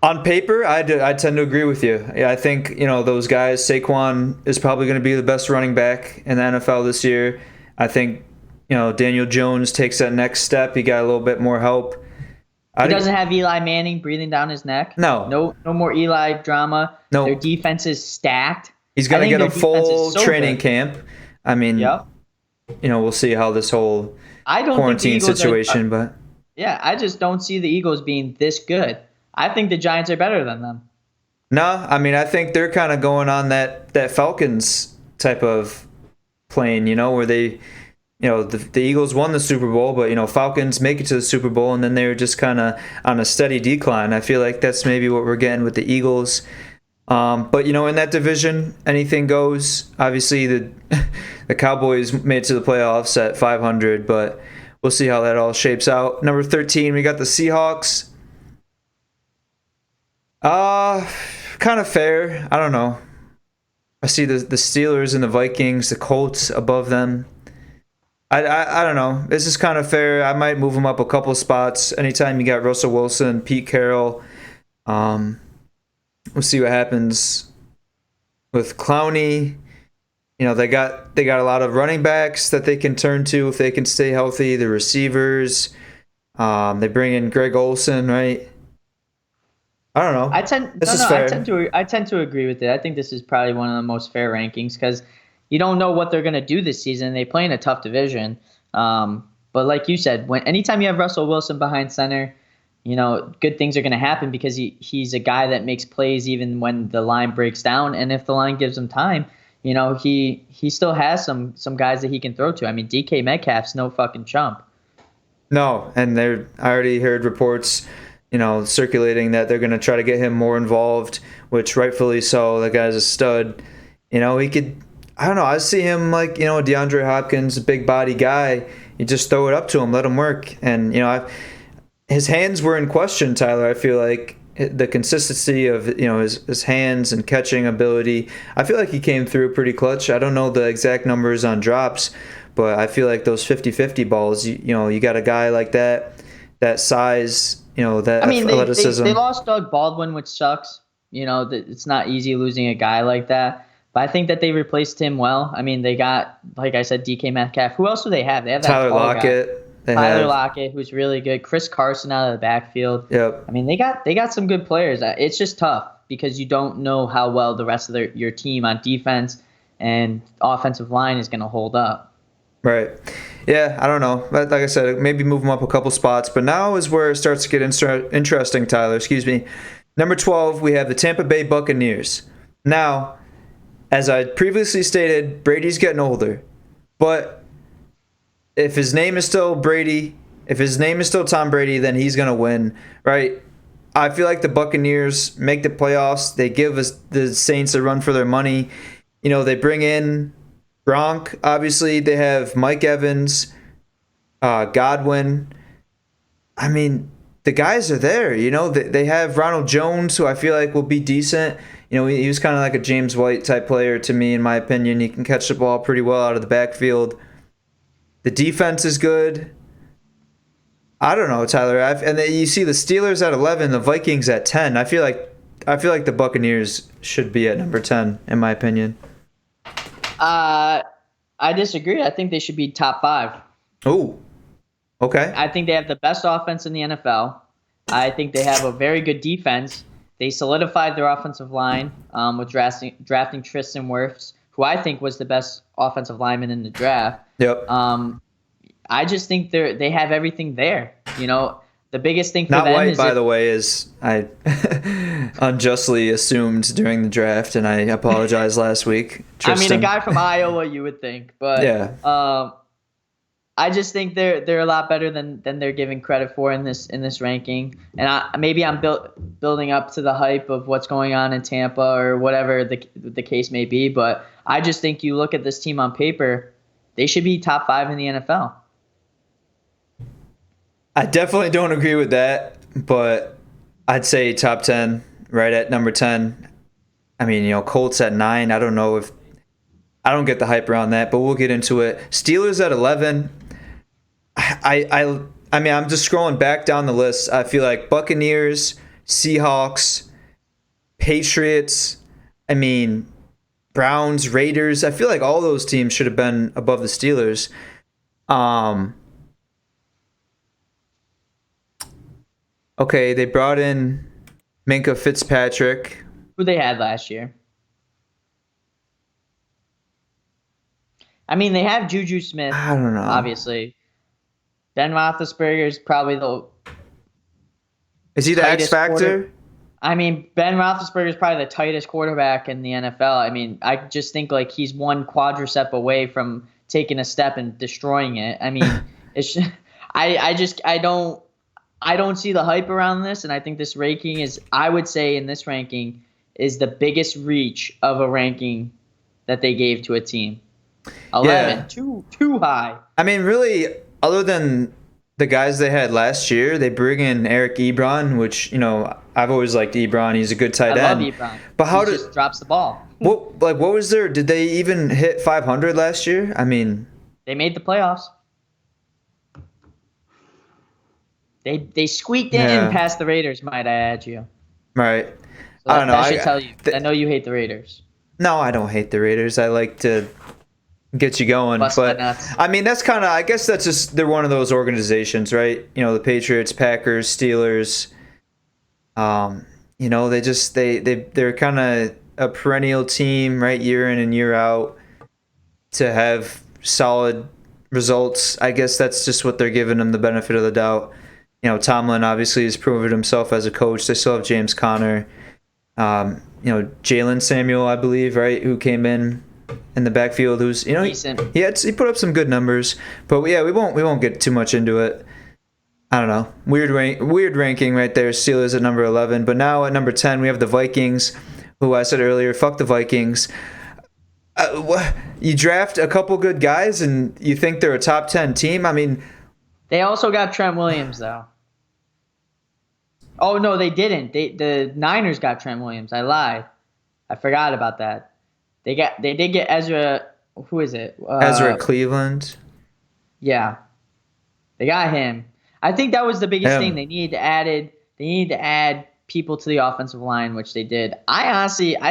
On paper, I tend to agree with you. Yeah, I think, those guys, Saquon is probably going to be the best running back in the NFL this year. I think, Daniel Jones takes that next step. He got a little bit more help. He doesn't have Eli Manning breathing down his neck. No. No more Eli drama. No. Their defense is stacked. He's going to get a full training camp. I mean, yep. We'll see how this whole quarantine situation, but... Yeah, I just don't see the Eagles being this good. I think the Giants are better than them. No, I mean, I think they're kind of going on that Falcons type of plane, where they the Eagles won the Super Bowl, but Falcons make it to the Super Bowl, and then they were just kind of on a steady decline. I feel like that's maybe what we're getting with the Eagles. But in that division, anything goes. Obviously, the the Cowboys made it to the playoffs at 500, but we'll see how that all shapes out. Number 13, we got the Seahawks. Kind of fair. I don't know. I see the Steelers and the Vikings, the Colts above them. I don't know. This is kind of fair. I might move them up a couple spots. Anytime you got Russell Wilson, Pete Carroll, we'll see what happens with Clowney. They got a lot of running backs that they can turn to if they can stay healthy. The receivers, they bring in Greg Olsen, right? I don't know. I tend to agree with it. I think this is probably one of the most fair rankings because you don't know what they're going to do this season. They play in a tough division. But like you said, anytime you have Russell Wilson behind center, good things are going to happen because he's a guy that makes plays even when the line breaks down. And if the line gives him time, he still has some guys that he can throw to. I mean, DK Metcalf's no fucking chump. No, and I already heard reports, circulating that they're going to try to get him more involved, which rightfully so. The guy's a stud. He could, I don't know, I see him like, DeAndre Hopkins, a big body guy. You just throw it up to him, let him work. And, his hands were in question, Tyler. I feel like the consistency of, his hands and catching ability, I feel like he came through pretty clutch. I don't know the exact numbers on drops, but I feel like those 50-50 balls, you got a guy like that size, that athleticism. They lost Doug Baldwin, which sucks. It's not easy losing a guy like that. But I think that they replaced him well. I mean, they got, like I said, DK Metcalf. Who else do they have? They have that Tyler Lockett. Tyler Lockett, who's really good. Chris Carson out of the backfield. Yep. I mean, they got some good players. It's just tough because you don't know how well the rest of your team on defense and offensive line is going to hold up. Right. Yeah, I don't know. Like I said, maybe move them up a couple spots. But now is where it starts to get interesting, Tyler. Excuse me. Number 12, we have the Tampa Bay Buccaneers. Now, as I previously stated, Brady's getting older. But if his name is still Brady, if his name is still Tom Brady, then he's going to win, right? I feel like the Buccaneers make the playoffs. They give us the Saints a run for their money. They bring in Gronk. Obviously, they have Mike Evans, Godwin. I mean, the guys are there. They have Ronald Jones, who I feel like will be decent. He was kind of like a James White type player to me, in my opinion. He can catch the ball pretty well out of the backfield. The defense is good. I don't know, Tyler. And then you see the Steelers at 11, the Vikings at 10. I feel like the Buccaneers should be at number 10, in my opinion. I disagree. I think they should be top 5. Oh, okay. I think they have the best offense in the NFL. I think they have a very good defense. They solidified their offensive line with drafting Tristan Wirfs, who I think was the best offensive lineman in the draft. Yep. I just think they have everything there. The biggest thing for Not them White, is by the way, is I unjustly assumed during the draft, and I apologized last week. Tristan. I mean, a guy from Iowa, you would think, but yeah. I just think they're a lot better than they're giving credit for in this ranking. And maybe I'm building up to the hype of what's going on in Tampa or whatever the case may be. But I just think you look at this team on paper, they should be top 5 in the NFL. I definitely don't agree with that, but I'd say top 10, right at number 10. I mean, Colts at 9. I don't know if I don't get the hype around that, but we'll get into it. Steelers at 11. I mean, I'm just scrolling back down the list. I feel like Buccaneers, Seahawks, Patriots, I mean, Browns, Raiders. I feel like all those teams should have been above the Steelers. Okay, they brought in Minkah Fitzpatrick. Who they had last year. I mean, they have Juju Smith. I don't know. Obviously. Ben Roethlisberger is probably Is he the X factor? I mean, Ben Roethlisberger is probably the tightest quarterback in the NFL. I mean, I just think like he's one quadricep away from taking a step and destroying it. I mean, it's I don't see the hype around this, and I think this ranking is, I would say in this ranking, is the biggest reach of a ranking that they gave to a team. 11, Yeah. too high. I mean, really, other than the guys they had last year, they bring in Eric Ebron, which, I've always liked Ebron. He's a good tight I love end. Ebron. But how He did just drops the ball. what was there? Did they even hit 500 last year? I mean, They made the playoffs. They squeaked in Yeah. past the Raiders, might I add you. right. So I don't know. That should tell you. I know you hate the Raiders. No, I don't hate the Raiders. I like to get you going, Bust my but nuts. I mean I guess that's just, they're one of those organizations, right? The Patriots, Packers, Steelers. They're kind of a perennial team, right? Year in and year out, to have solid results. I guess that's just what they're giving them the benefit of the doubt. Tomlin obviously has proven himself as a coach. They still have James Conner, Jalen Samuel, I believe, right, who came in the backfield. Who's Decent. he put up some good numbers, but yeah, we won't get too much into it. I don't know. Weird ranking right there. Steelers at number 11, but now at number 10 we have the Vikings, who I said earlier, fuck the Vikings. You draft a couple good guys and you think they're a top 10 team? I mean, They also got Trent Williams, though. Oh, no, they didn't. The Niners got Trent Williams. I lied. I forgot about that. They did get Ezra. Who is it? Ezra Cleveland. Yeah, they got him. I think that was the biggest Him. thing. They needed to add people to the offensive line, which they did. I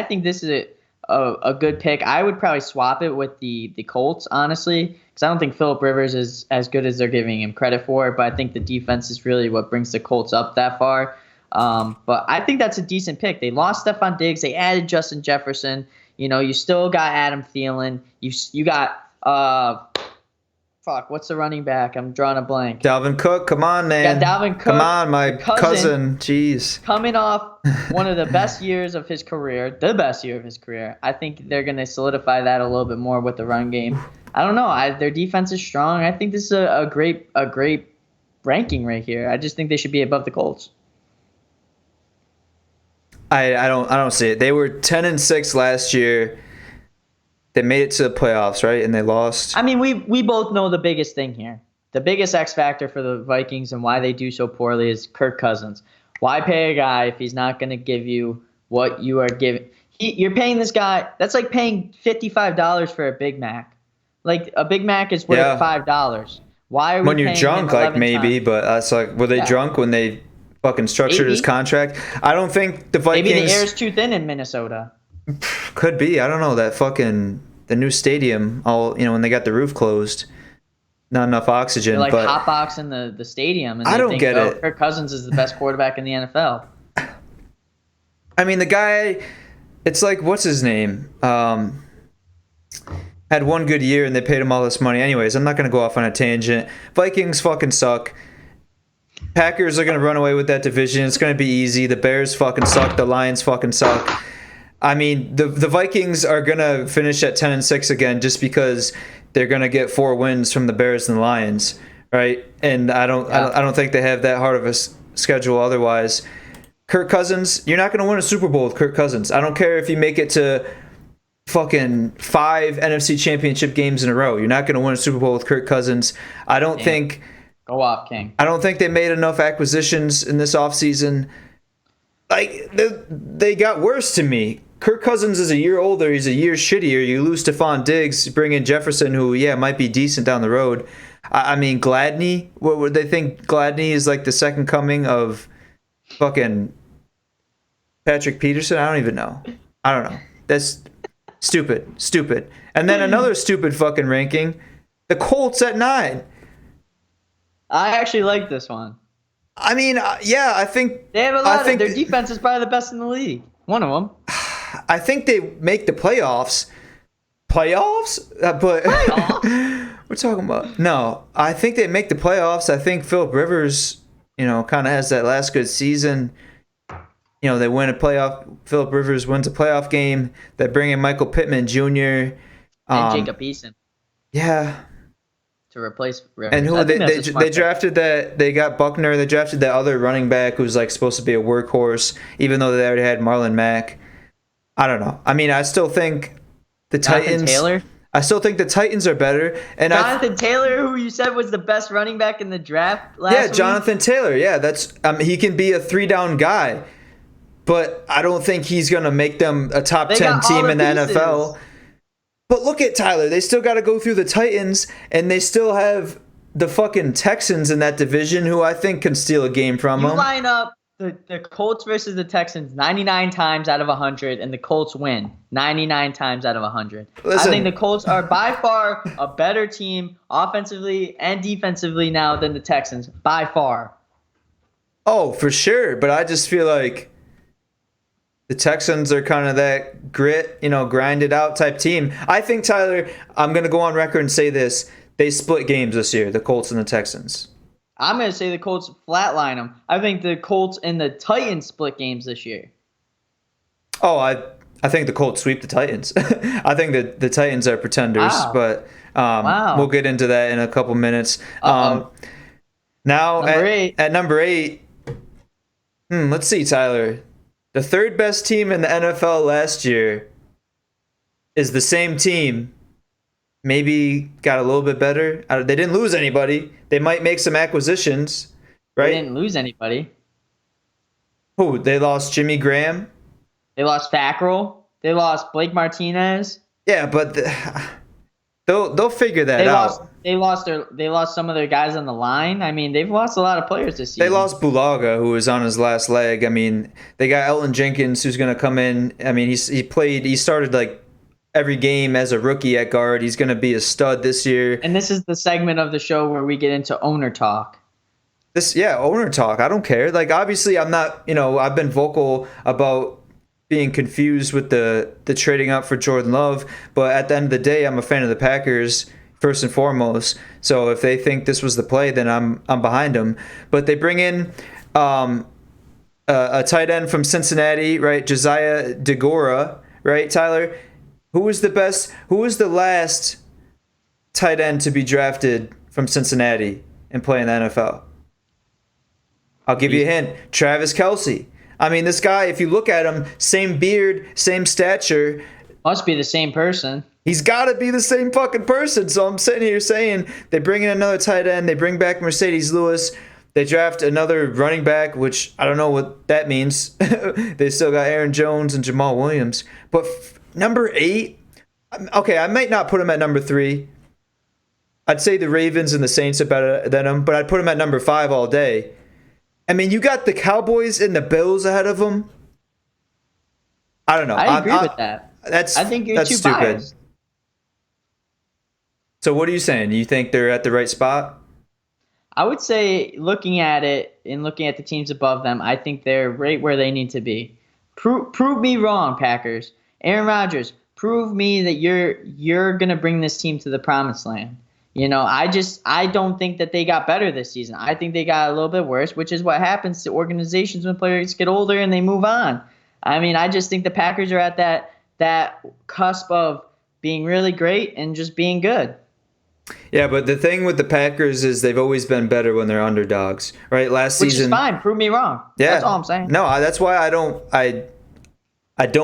think this is a good pick. I would probably swap it with the Colts, honestly, because I don't think Phillip Rivers is as good as they're giving him credit for. But I think the defense is really what brings the Colts up that far. But I think that's a decent pick. They lost Stephon Diggs. They added Justin Jefferson. You still got Adam Thielen. You got what's the running back? I'm drawing a blank. Dalvin Cook, come on, man. Got Dalvin Cook. Come on, my your cousin. Jeez. Coming off one of the best years of his career, the best year of his career. I think they're going to solidify that a little bit more with the run game. I don't know. Their defense is strong. I think this is a great ranking right here. I just think they should be above the Colts. I don't see it. They were 10-6 last year. They made it to the playoffs, right? And they lost. I mean, we both know the biggest thing here. The biggest X factor for the Vikings and why they do so poorly is Kirk Cousins. Why pay a guy if he's not going to give you what you are giving? You're paying this guy. That's like paying $55 for a Big Mac. Like a Big Mac is worth $5. Why are we when you're paying drunk, him like 11 maybe, times? but that's like, were they drunk when they fucking structured his Maybe. contract? I don't think the Vikings. Maybe the air's too thin in Minnesota. Could be. I don't know. The new stadium, when they got the roof closed, not enough oxygen. They're like but hotboxing the stadium, and I they don't think, get it. Kirk Cousins is the best quarterback in the NFL. I mean, the guy, it's like, what's his name? Had one good year and they paid him all this money. Anyways, I'm not going to go off on a tangent. Vikings fucking suck. Packers are going to run away with that division. It's going to be easy. The Bears fucking suck. The Lions fucking suck. I mean, the Vikings are going to finish at 10-6 again just because they're going to get 4 wins from the Bears and the Lions, right? And I don't think they have that hard of a schedule otherwise. Kirk Cousins, you're not going to win a Super Bowl with Kirk Cousins. I don't care if you make it to fucking 5 NFC Championship games in a row. You're not going to win a Super Bowl with Kirk Cousins. I don't think. Go off, King. I don't think they made enough acquisitions in this offseason. Like, they got worse to me. Kirk Cousins is a year older. He's a year shittier. You lose Stephon Diggs, bring in Jefferson, who, might be decent down the road. I mean, Gladney, what would they think? Gladney is like the second coming of fucking Patrick Peterson? I don't even know. I don't know. That's stupid. And then another stupid fucking ranking, the Colts at 9. I actually like this one. I mean, I think They have a lot of their defense is probably the best in the league. One of them. I think they make the playoffs. Playoffs? But we're talking about. No, I think they make the playoffs. I think Phillip Rivers, kind of has that last good season. They win a playoff. Phillip Rivers wins a playoff game. They bring in Michael Pittman Jr. And Jacob Eason. Yeah. to replace And Rivers. who I think that's a smart they pick. drafted that they got Buckner. They drafted that other running back who's like supposed to be a workhorse, even though they already had Marlon Mack. I don't know. I mean, I still think the Jonathan Titans. Taylor. I still think the Titans are better. And Jonathan Taylor, who you said was the best running back in the draft last week. Jonathan Taylor. Yeah, that's he can be a 3-down guy, but I don't think he's gonna make them a top 10 team in the NFL. But look at Tyler. They still got to go through the Titans, and they still have the fucking Texans in that division, who I think can steal a game from them. You line up the Colts versus the Texans 99 times out of 100, and the Colts win 99 times out of 100. Listen, I think the Colts are by far a better team offensively and defensively now than the Texans, by far. Oh, for sure. But I just feel like the Texans are kind of that grit, grind it out type team. I think, Tyler, I'm going to go on record and say this. They split games this year, the Colts and the Texans. I'm going to say the Colts flatline them. I think the Colts and the Titans split games this year. Oh, I think the Colts sweep the Titans. I think that the Titans are pretenders, Wow. but Wow. we'll get into that in a couple minutes. Uh-oh. Now, Number 8. at number 8, let's see, Tyler. The third best team in the NFL last year is the same team. Maybe got a little bit better. They didn't lose anybody. They might make some acquisitions, right? They didn't lose anybody. Who? They lost Jimmy Graham. They lost Fackrell. They lost Blake Martinez. Yeah, but they'll figure that They out. lost some of their guys on the line. I mean, they've lost a lot of players this season. They lost Bulaga, who was on his last leg. I mean, they got Elton Jenkins, who's going to come in. I mean, he started like every game as a rookie at guard. He's going to be a stud this year. And this is the segment of the show where we get into owner talk. Owner talk. I don't care. Like, obviously, I'm not. I've been vocal about being confused with the trading up for Jordan Love, but at the end of the day, I'm a fan of the Packers first and foremost. So if they think this was the play, then I'm behind them. But they bring in a tight end from Cincinnati, right? Josiah DeGora, right? Tyler, who was the last tight end to be drafted from Cincinnati and play in the NFL? I'll give you a hint. Travis Kelce. I mean, this guy, if you look at him, same beard, same stature. Must be the same person. He's got to be the same fucking person. So I'm sitting here saying they bring in another tight end. They bring back Mercedes Lewis. They draft another running back, which I don't know what that means. They still got Aaron Jones and Jamal Williams. But number 8, okay, I might not put him at number 3. I'd say the Ravens and the Saints are better than him, but I'd put him at number 5 all day. I mean, you got the Cowboys and the Bills ahead of them. I don't know. I agree with that. I think you're too biased. So what are you saying? You think they're at the right spot? I would say, looking at it and looking at the teams above them, I think they're right where they need to be. Prove me wrong, Packers. Aaron Rodgers, prove me that you're gonna bring this team to the promised land. I don't think that they got better this season. I think they got a little bit worse, which is what happens to organizations when players get older and they move on. I mean, I just think the Packers are at that cusp of being really great and just being good. Yeah, but the thing with the Packers is they've always been better when they're underdogs, right? Last season, which is fine. Prove me wrong. Yeah, that's all I'm saying. No, that's why I don't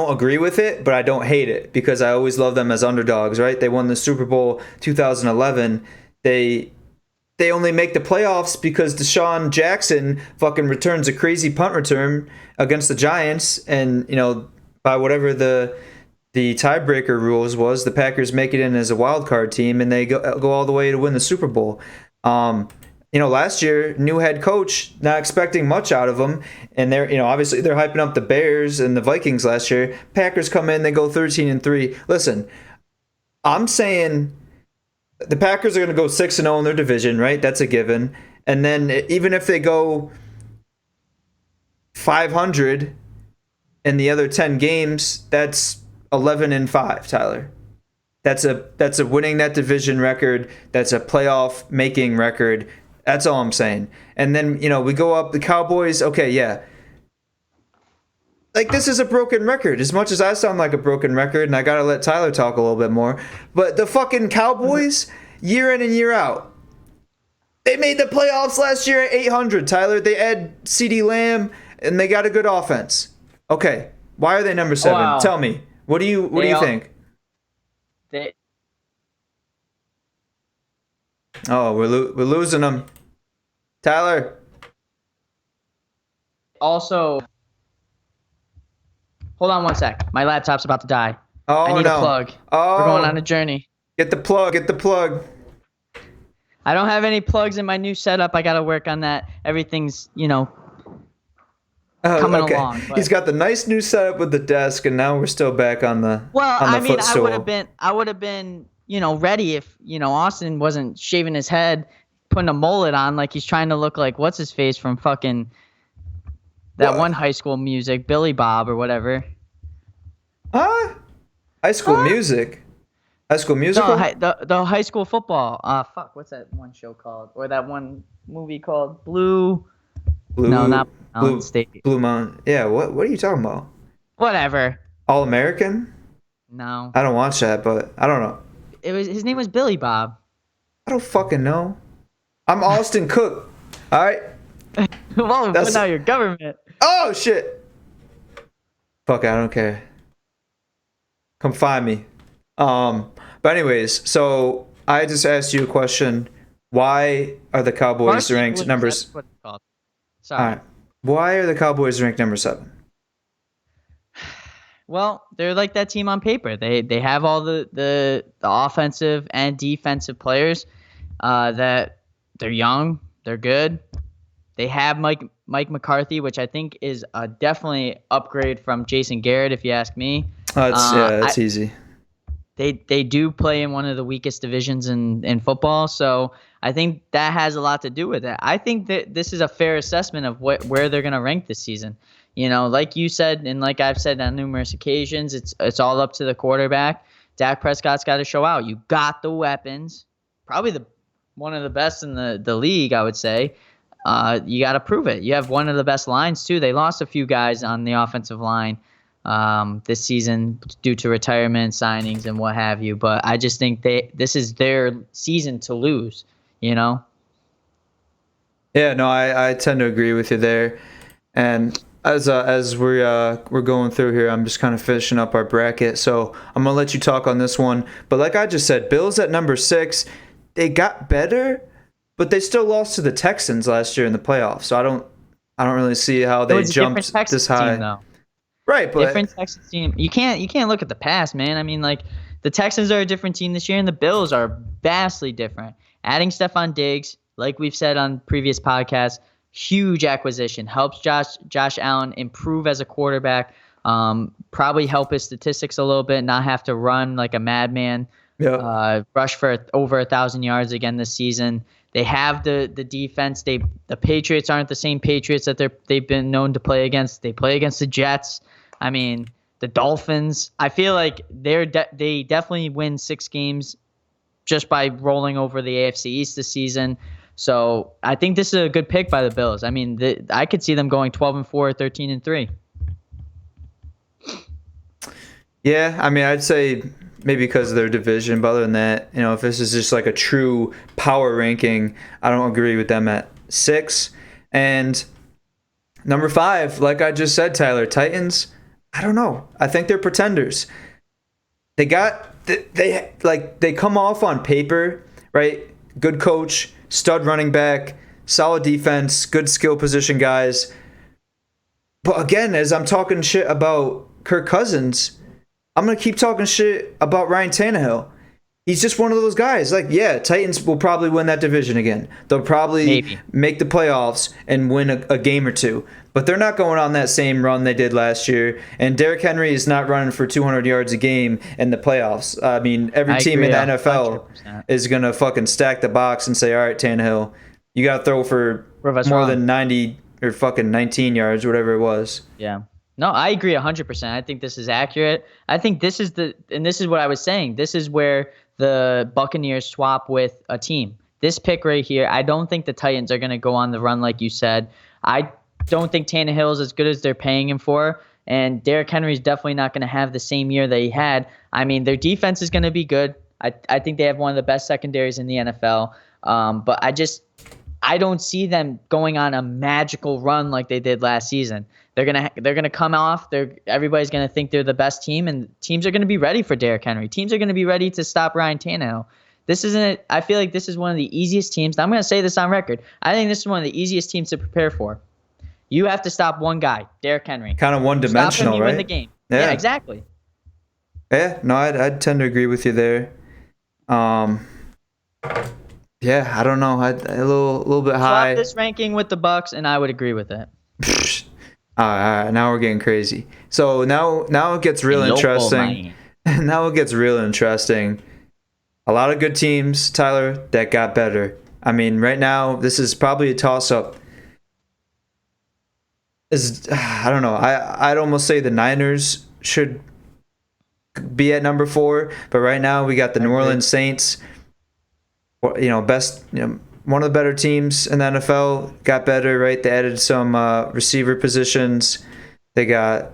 agree with it, but I don't hate it because I always love them as underdogs, right? They won the Super Bowl 2011. They only make the playoffs because Deshaun Jackson fucking returns a crazy punt return against the Giants, and by whatever the tiebreaker rules was, the Packers make it in as a wild card team, and they go all the way to win the Super Bowl. Last year, new head coach, not expecting much out of them, and obviously they're hyping up the Bears and the Vikings last year. Packers come in, they go 13-3. Listen, I'm saying the Packers are going to go 6-0 in their division, right? That's a given. And then even if they go 500 in the other 10 games, that's 11-5, Tyler. That's a winning that division record. That's a playoff making record. That's all I'm saying. And then, we go up the Cowboys. Okay, yeah. Like, this is a broken record. As much as I sound like a broken record, and I got to let Tyler talk a little bit more. But the fucking Cowboys, year in and year out. They made the playoffs last year at 800, Tyler. They add CeeDee Lamb, and they got a good offense. Okay, why are they number 7? Wow. Tell me. What do you think? We're losing them. Tyler. Also, hold on one sec. My laptop's about to die. Oh, I need a plug. Oh. We're going on a journey. Get the plug. I don't have any plugs in my new setup. I got to work on that. Everything's, coming along. But... He's got the nice new setup with the desk, and now we're still back on the footstool. I would have been, ready if, Austin wasn't shaving his head, putting a mullet on like he's trying to look like what's his face from fucking that one High School Music, Billy Bob or whatever. High School Music. High School Musical? No, the High School Football. What's that one show called? Or that one movie called Blue? No, not Mountain State. Blue Mountain. Yeah, what are you talking about? Whatever. All American? No. I don't watch that, but I don't know. His name was Billy Bob. I don't fucking know. I'm Austin Cook. All right? Whoa, but now you're government. Oh, shit. Fuck, I don't care. Come find me. But anyways, so I just asked you a question. Why are the Cowboys ranked numbers? That's what it's called. Sorry. All right. Why are the Cowboys ranked number 7? Well, they're like that team on paper. They have all the offensive and defensive players that they're young, they're good. They have Mike McCarthy, which I think is a definitely upgrade from Jason Garrett, if you ask me. That's easy. They do play in one of the weakest divisions in football, so I think that has a lot to do with it. I think that this is a fair assessment of where they're going to rank this season. Like you said, and like I've said on numerous occasions, it's all up to the quarterback. Dak Prescott's got to show out. You got the weapons, probably one of the best in the league, I would say. You got to prove it. You have one of the best lines too. They lost a few guys on the offensive line this season due to retirement signings and what have you. But I just think this is their season to lose, Yeah, no, I tend to agree with you there. And as we're going through here, I'm just kind of finishing up our bracket. So I'm going to let you talk on this one. But like I just said, Bills at number 6, they got better, but they still lost to the Texans last year in the playoffs. So I don't really see how they jumped this high. Team, right, but different Texans team. You can't look at the past, man. I mean, like the Texans are a different team this year, and the Bills are vastly different. Adding Stephon Diggs, like we've said on previous podcasts, huge acquisition, helps Josh Allen improve as a quarterback. Probably help his statistics a little bit, not have to run like a madman. Yeah. Rush for over 1,000 yards again this season. They have the defense. The Patriots aren't the same Patriots that they've been known to play against. They play against the Jets. I mean, the Dolphins. I feel like they definitely win 6 games just by rolling over the AFC East this season. So I think this is a good pick by the Bills. I mean, I could see them going 12-4, 13-3. Yeah, I mean, I'd say maybe because of their division, but other than that, if this is just like a true power ranking, I don't agree with them at 6. And number 5, like I just said, Tyler, Titans, I don't know. I think they're pretenders. They come off on paper, right? Good coach, stud running back, solid defense, good skill position guys. But again, as I'm talking shit about Kirk Cousins, I'm going to keep talking shit about Ryan Tannehill. He's just one of those guys. Like, yeah, Titans will probably win that division again. They'll probably make the playoffs and win a game or two. But they're not going on that same run they did last year. And Derrick Henry is not running for 200 yards a game in the playoffs. I mean, every team in the NFL 100%. Is going to fucking stack the box and say, all right, Tannehill, you got to throw for more than 90 or fucking 19 yards, whatever it was. Yeah. No, I agree 100%. I think this is accurate. I think this is what I was saying. This is where the Buccaneers swap with a team. This pick right here, I don't think the Titans are going to go on the run like you said. I don't think Tannehill is as good as they're paying him for, and Derrick Henry is definitely not going to have the same year that he had. I mean, their defense is going to be good. I think they have one of the best secondaries in the NFL. But I don't see them going on a magical run like they did last season. They're gonna come off. Everybody's gonna think they're the best team, and teams are gonna be ready for Derrick Henry. Teams are gonna be ready to stop Ryan Tannehill. This isn't. I feel like this is one of the easiest teams. I'm gonna say this on record. I think this is one of the easiest teams to prepare for. You have to stop one guy, Derrick Henry. Kind of one-dimensional, stop him, you right? win the game. Yeah, exactly. Yeah, no, I'd tend to agree with you there. Yeah, I don't know. A little bit high. Swap this ranking with the Bucks, and I would agree with it. All right, now we're getting crazy. So now it gets real interesting. Now it gets real interesting. A lot of good teams, Tyler, that got better. I mean, right now this is probably a toss-up. I don't know. I'd almost say the Niners should be at number 4, but right now we got the New Orleans Saints. Best, one of the better teams in the NFL. Got better, right? They added some receiver positions. They got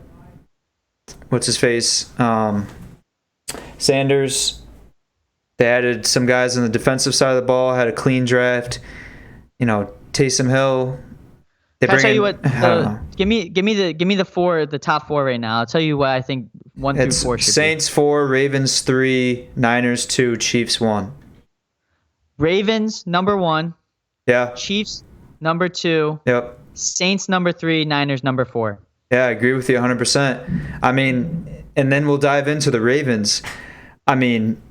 what's his face, Sanders. They added some guys on the defensive side of the ball. Had a clean draft. Taysom Hill. Can I tell you what? Give me the top 4 right now. I'll tell you what I think 1 through 4 should Saints 4, Ravens 3, Niners 2, Chiefs 1. Ravens number 1. Yeah. Chiefs number 2. Yep. Saints number 3, Niners number 4. Yeah, I agree with you 100%. I mean, and then we'll dive into the Ravens. I mean,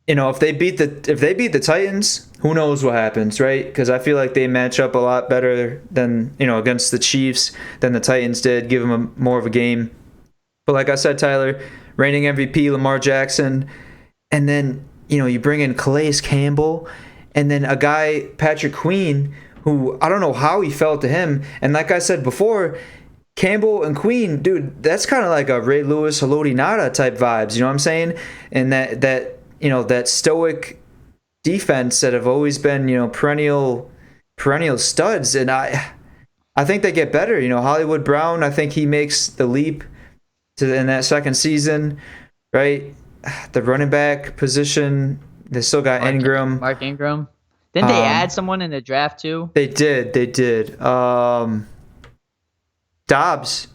if they beat the Titans, who knows what happens, right? Because I feel like they match up a lot better than against the Chiefs than the Titans did. Give them more of a game. But like I said, Tyler, reigning MVP Lamar Jackson, and then you bring in Calais Campbell, and then a guy Patrick Queen, who I don't know how he fell to him. And like I said before, Campbell and Queen, dude, that's kind of like a Ray Lewis, Haloti Ngata type vibes. You know what I'm saying? And that stoic defense that have always been perennial studs. And I think they get better. Hollywood Brown, I think he makes the leap in that second season, right? The running back position, they still got Mark Ingram. Didn't they add someone in the draft too? They did. Dobbins.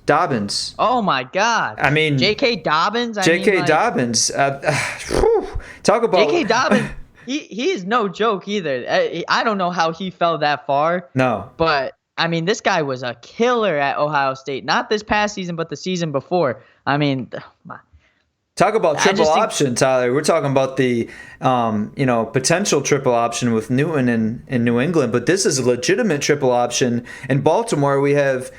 Oh my God. I mean, J.K. Dobbins. Dobbins. Talk about J.K. Dobbins. He is no joke either. I don't know how he fell that far. No. But I mean, this guy was a killer at Ohio State. Not this past season, but the season before. I mean, talk about triple option, Tyler. We're talking about the potential triple option with Newton in New England, but this is a legitimate triple option. In Baltimore, we have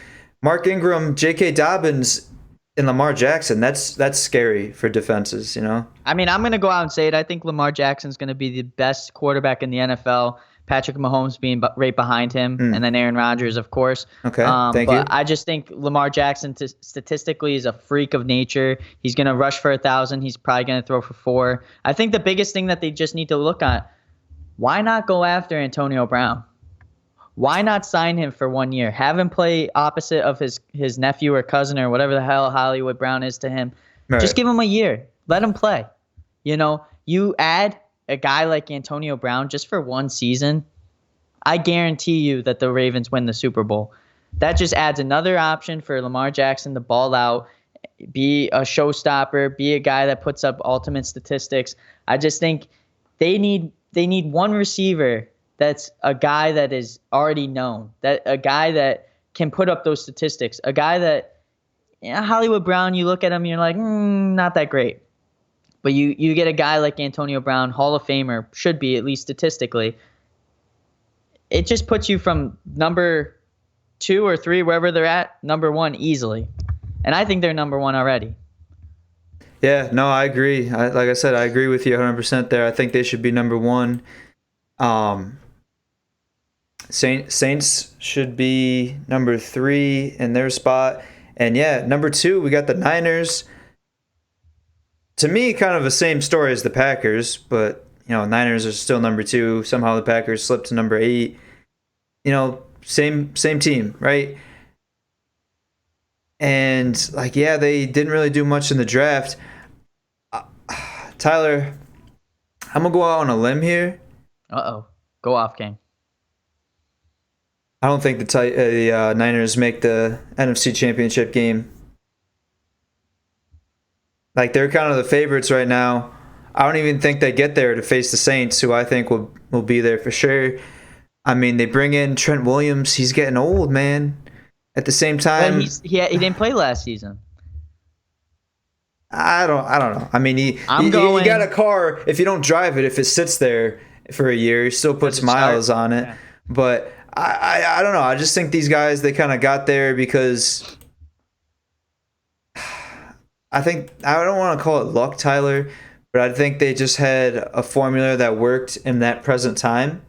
Mark Ingram, J.K. Dobbins, and Lamar Jackson. That's scary for defenses, I mean, I'm going to go out and say it. I think Lamar Jackson's going to be the best quarterback in the NFL. Patrick Mahomes being right behind him, and then Aaron Rodgers, of course. Okay, thank you. I just think Lamar Jackson statistically is a freak of nature. He's going to rush for 1,000. He's probably going to throw for 4. I think the biggest thing that they just need to look at, why not go after Antonio Brown? Why not sign him for 1 year? Have him play opposite of his nephew or cousin or whatever the hell Hollywood Brown is to him. Right. Just give him a year. Let him play. You add a guy like Antonio Brown just for 1 season, I guarantee you that the Ravens win the Super Bowl. That just adds another option for Lamar Jackson to ball out, be a showstopper, be a guy that puts up ultimate statistics. I just think they need one receiver that's a guy that is already known, that a guy that can put up those statistics, a guy that Hollywood Brown, you look at him, you're like, not that great. But you get a guy like Antonio Brown, Hall of Famer, should be, at least statistically. It just puts you from number 2 or 3, wherever they're at, number 1 easily. And I think they're number 1 already. Yeah, no, I agree. Like I said, I agree with you 100% there. I think they should be number 1. Saints should be number 3 in their spot. And yeah, number 2, we got the Niners. To me, kind of the same story as the Packers, but Niners are still number 2. Somehow the Packers slipped to number 8. Same team, right? And they didn't really do much in the draft. Tyler, I'm gonna go out on a limb here. Go off, King. I don't think the Niners make the NFC Championship game. Like, they're kind of the favorites right now. I don't even think they get there to face the Saints, who I think will be there for sure. I mean, they bring in Trent Williams. He's getting old, man. At the same time, he didn't play last season. I don't know. I mean, you got a car. If you don't drive it, if it sits there for a year, you still puts miles on it. Yeah. But I don't know. I just think these guys, they kind of got there because I don't want to call it luck, Tyler, but I think they just had a formula that worked in that present time.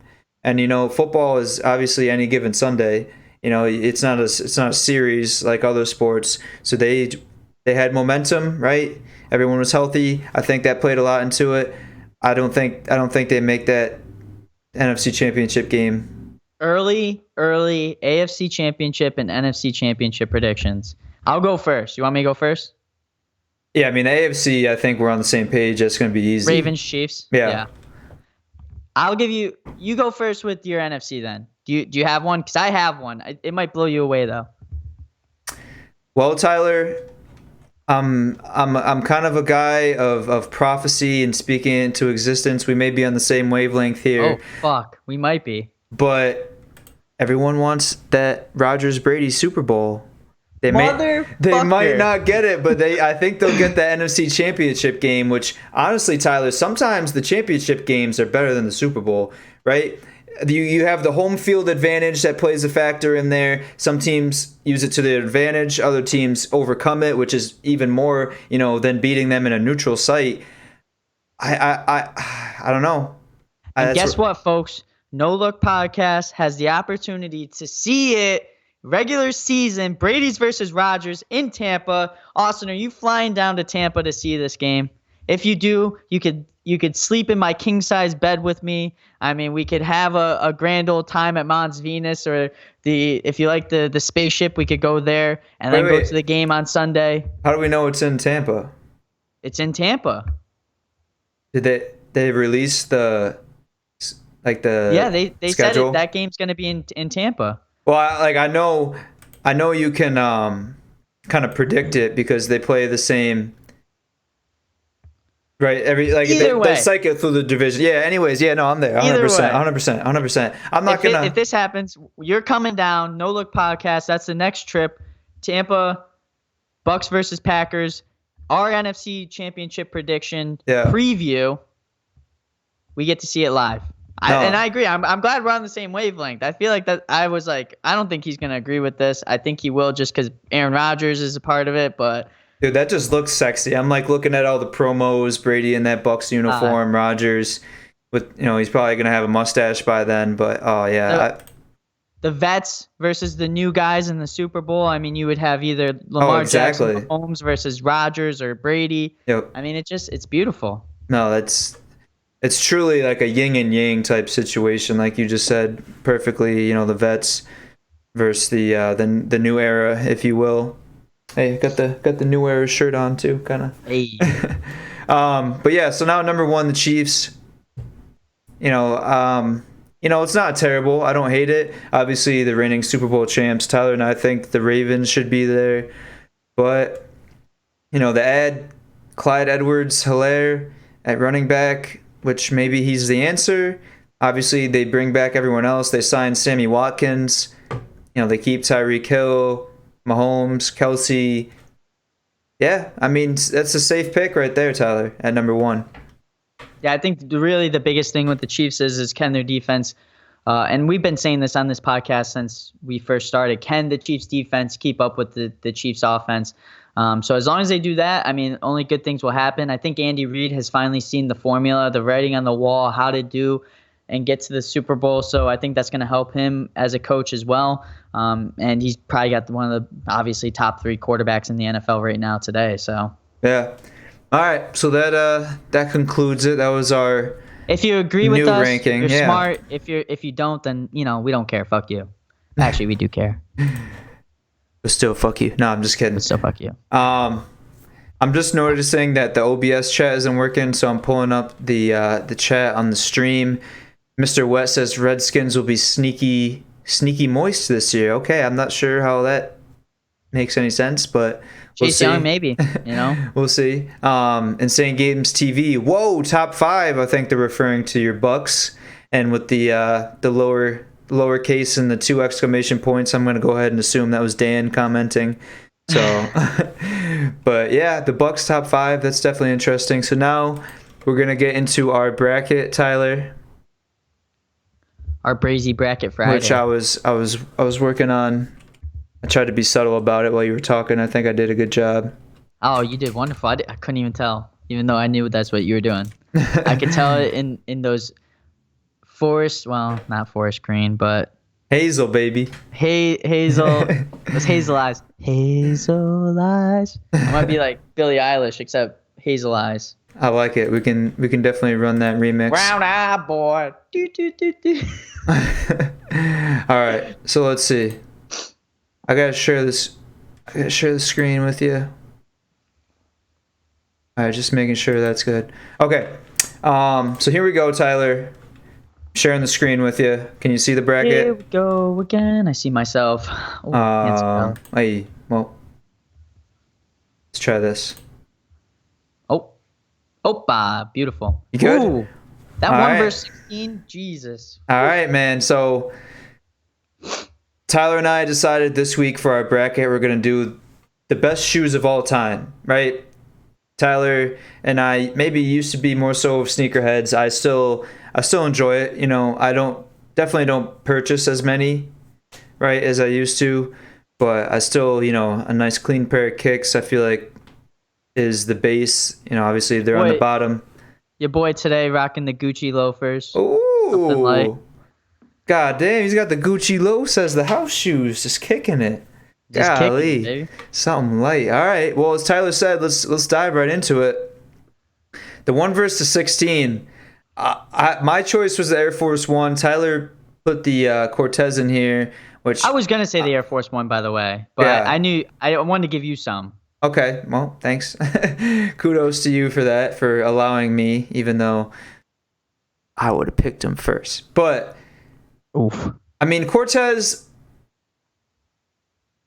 And football is obviously any given Sunday. It's not a series like other sports. So they had momentum, right? Everyone was healthy. I think that played a lot into it. I don't think they make that NFC Championship game. Early AFC Championship and NFC Championship predictions. I'll go first. You want me to go first? Yeah, I mean, AFC, I think we're on the same page. It's going to be easy. Ravens, Chiefs. Yeah. I'll give you go first with your NFC then. Do you have one? Because I have one. It might blow you away though. Well, Tyler, I'm kind of a guy of prophecy and speaking into existence. We may be on the same wavelength here. Oh fuck, we might be. But everyone wants that Rodgers-Brady Super Bowl. They might not get it, but I think they'll get the NFC Championship game, which honestly, Tyler, sometimes the championship games are better than the Super Bowl, right? You have the home field advantage that plays a factor in there. Some teams use it to their advantage. Other teams overcome it, which is even more, than beating them in a neutral site. I don't know. And guess what, folks? No Look Podcast has the opportunity to see it. Regular season, Brady's versus Rodgers in Tampa. Austin, are you flying down to Tampa to see this game? If you do, you could sleep in my king size bed with me. I mean, we could have a grand old time at Mons Venus, or if you like the spaceship, we could go there and then go to the game on Sunday. How do we know it's in Tampa? It's in Tampa. Did they release the Yeah, they schedule? said that game's going to be in Tampa. Well, I know you can kind of predict it because they play the same, right? They cycle through the division. Yeah. Anyways, yeah. No, I'm there. 100%. I'm not gonna. If this happens, you're coming down. No Look Podcast. That's the next trip. Tampa, Bucks versus Packers. Our NFC Championship prediction preview. We get to see it live. And I agree. I'm glad we're on the same wavelength. I feel like that. I was like, I don't think he's going to agree with this. I think he will just because Aaron Rodgers is a part of it. But dude, that just looks sexy. I'm like looking at all the promos, Brady in that Bucks uniform, Rodgers with he's probably going to have a mustache by then. But oh yeah, the vets versus the new guys in the Super Bowl. I mean, you would have either Lamar Jackson, Mahomes versus Rodgers or Brady. Yep. I mean, it's beautiful. No, it's truly like a yin and yang type situation, like you just said perfectly. The vets versus the new era, if you will. Hey, got the new era shirt on too, kind of. Hey. But yeah, so now number one, the Chiefs. It's not terrible. I don't hate it. Obviously, the reigning Super Bowl champs, Tyler and I think the Ravens should be there, but the add Clyde Edwards-Helaire at running back, which maybe he's the answer. Obviously, they bring back everyone else. They sign Sammy Watkins. They keep Tyreek Hill, Mahomes, Kelsey. Yeah, I mean, that's a safe pick right there, Tyler, at number one. Yeah, I think really the biggest thing with the Chiefs is can their defense, and we've been saying this on this podcast since we first started, can the Chiefs defense keep up with the Chiefs offense? So as long as they do that, I mean, only good things will happen. I think Andy Reid has finally seen the formula, the writing on the wall, how to do and get to the Super Bowl. So I think that's going to help him as a coach as well. And he's probably got one of the obviously top 3 quarterbacks in the NFL right now today. So yeah. All right. So that concludes it. That was our if you agree with us, ranking. You're smart. If you don't, then we don't care. Fuck you. Actually, we do care. But still, fuck you. No, I'm just kidding. But still, fuck you. I'm just noticing that the OBS chat isn't working, so I'm pulling up the chat on the stream. Mr. Wet says Redskins will be sneaky moist this year. Okay, I'm not sure how that makes any sense, but we'll Chase see. Young, maybe. You know. We'll see. Insane Games TV. Whoa, top 5. I think they're referring to your Bucks, and with the lowercase and the 2 exclamation points, I'm gonna go ahead and assume that was Dan commenting. So, but yeah, the Bucks top 5. That's definitely interesting. So now we're gonna get into our bracket, Tyler, Our Brazy Bracket Friday. which I was working on. I tried to be subtle about it while you were talking. I think I did a good job. Oh, you did wonderful. I couldn't even tell, even though I knew that's what you were doing. I could tell it in those not forest green, but Hazel, baby. hazel. Those hazel eyes. Hazel eyes. I might be like Billie Eilish, except hazel eyes. I like it. We can definitely run that remix. Brown eye boy. Do, do, do, do. All right. So let's see. I gotta share the screen with you. All right, just making sure that's good. Okay. So here we go, Tyler. Sharing the screen with you. Can you see the bracket? Here we go again. I see myself. Oh, can't spell. Well, let's try this. Oh, Opa, beautiful. You good? Ooh, that All one right. verse 16, Jesus. All right, man. So Tyler and I decided this week for our bracket, we're going to do the best shoes of all time, right? Tyler and I maybe used to be more so of sneakerheads. I still enjoy it. You know, I definitely don't purchase as many, right, as I used to, but I still, you know, a nice clean pair of kicks, I feel like is the base. You know, obviously they're on the Wait. bottom. Your boy today rocking the Gucci loafers. Something light. Ooh. God damn, he's got the Gucci low, says the house shoes, just kicking it. Just kicking, Golly, baby. something light. All right. Well, as Tyler said, let's dive right into it. The 1 verse 16. My choice was the Air Force One. Tyler put the Cortez in here, which I was gonna say the Air Force One, by the way, but Yeah. I wanted to give you some. Okay. Well, thanks. Kudos to you for that, for allowing me, even though I would have picked him first. But Oof. I mean, Cortez.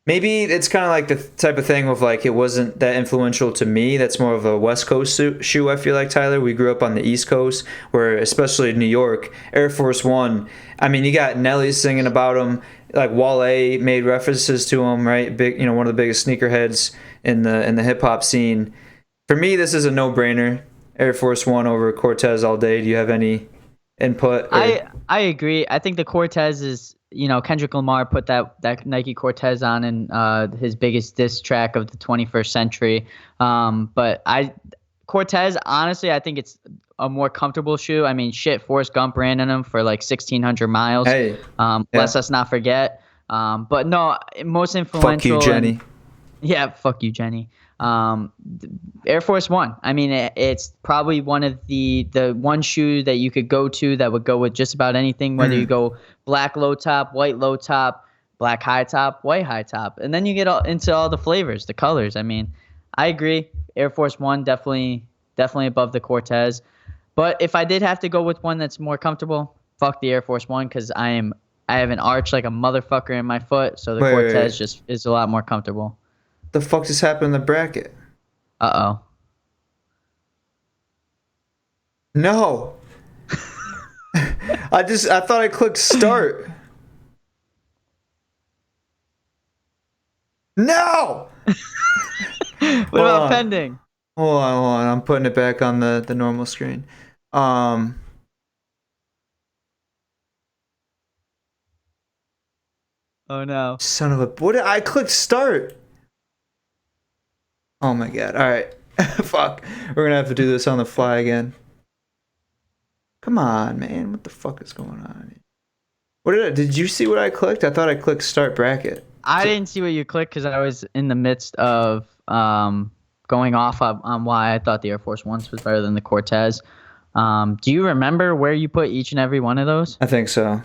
Maybe it's kind of like the type of thing of like it wasn't that influential to me. That's more of a West Coast shoe, I feel like, Tyler. We grew up on the East Coast, where especially in New York, Air Force One. I mean, you got Nelly singing about him. Like Wale made references to him, right? Big, you know, one of the biggest sneakerheads in the hip hop scene. For me, this is a no-brainer. Air Force One over Cortez all day. Do you have any input? I agree. I think the Cortez is, you know, Kendrick Lamar put that Nike Cortez on in his biggest diss track of the 21st century. But Cortez, honestly, I think it's a more comfortable shoe. I mean, shit, Forrest Gump ran in them for like 1,600 miles. Hey, Let's us not forget. But no, most influential. fuck you, Jenny. Yeah, fuck you, Jenny. Air Force One. I mean, it's probably one of the one shoe that you could go to that would go with just about anything, whether you go black low top, white low top, black high top, white high top. And then you get into all the flavors, the colors. I mean, I agree. Air Force One definitely above the Cortez. But if I did have to go with one that's more comfortable, fuck the Air Force One, because I have an arch like a motherfucker in my foot, so the Cortez just is a lot more comfortable. The fuck just happened in the bracket? Uh-oh. No. I thought I clicked start. No. What about pending? Hold on. I'm putting it back on the normal screen. Oh no. Son of a, what did I click start? Oh my god. All right. Fuck. We're going to have to do this on the fly again. Come on, man. What the fuck is going on? Did you see what I clicked? I thought I clicked start bracket. I didn't see what you clicked because I was in the midst of going off on why I thought the Air Force Ones was better than the Cortez. Do you remember where you put each and every one of those? I think so.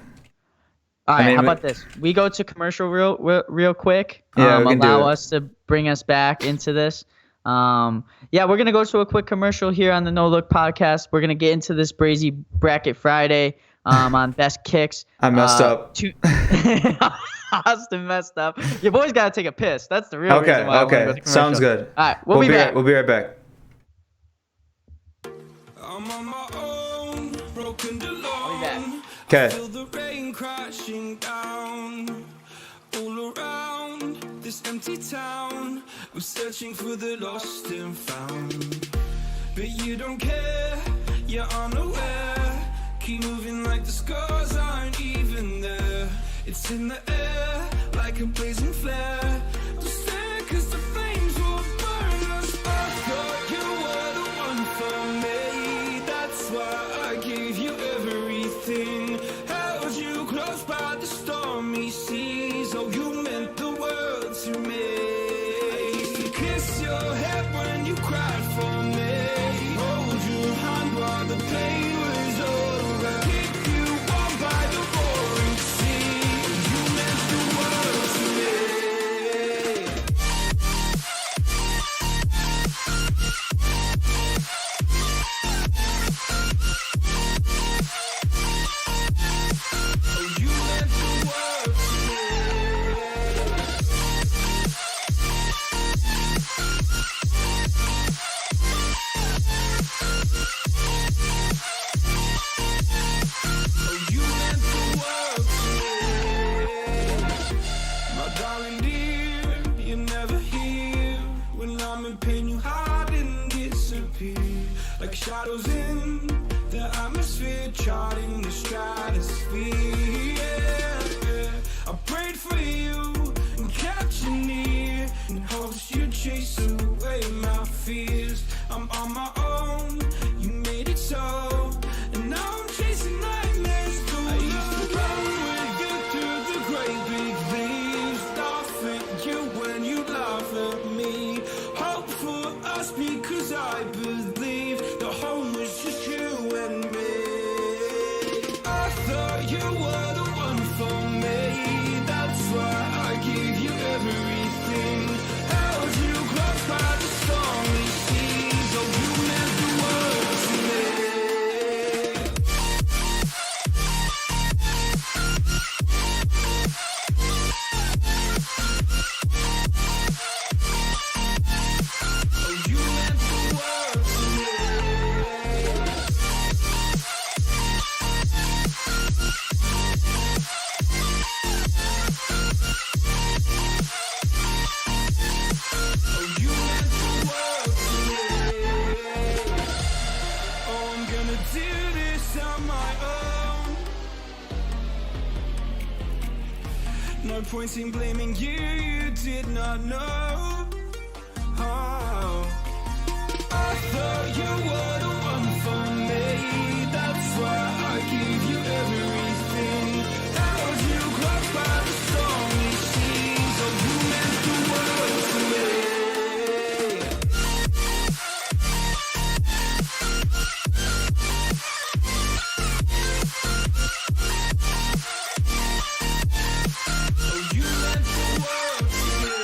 All right, how about this? We go to commercial real quick. Yeah, we can do allow it. us to bring us back into this. Yeah, we're gonna go to a quick commercial here on the No Look Podcast. We're gonna get into this Brazy Bracket Friday on best kicks. I messed up. Austin messed up. Your boy's gotta take a piss. That's the real reason why I want to go to commercial. Sounds good. All right, we'll be back. We'll be right back. I'm on my own, broken alone. Okay. I feel the rain crashing down all around this empty town. We're searching for the lost and found, but you don't care, you're unaware. Keep moving like the scars aren't even there. It's in the air like a blazing flare. Don't stare 'cause the flames will burn us. I thought you were the one for me. That's why I gave you everything. Held you close by the stormy seas. Oh, you meant the world to me. I used to kiss your head when you cried for me. Hold your hand while the pain was over. Keep you warm by the roaring sea. You meant the world to me. Oh, you meant the world to me. Oh, you meant the world to me. My darling dear, you're never here. When I'm in pain, you hide and disappear. Like shadows in the atmosphere, charting the stratosphere. Yeah. I prayed for you and kept you near in hopes you'd chase away my fears. I'm on my own, you made it so, and now I'm chasing nightmares through. I used to run with you through the great big leaves, laugh at you when you laugh at me. Hope for us because I believe the home was just you and me. I thought you were the one for me. That's why I gave you everything. Held you close by the stormy seas. Oh, you meant the world to me. Oh, you meant the world to me. Oh, you meant the world to me. Oh, I'm gonna do this on my own. No point in blaming you, you did not know. Oh, I thought you were the one for me. That's why I gave you everything. Held you close by the stormy seas. Oh, you meant the world to me. Oh, you meant the world to me.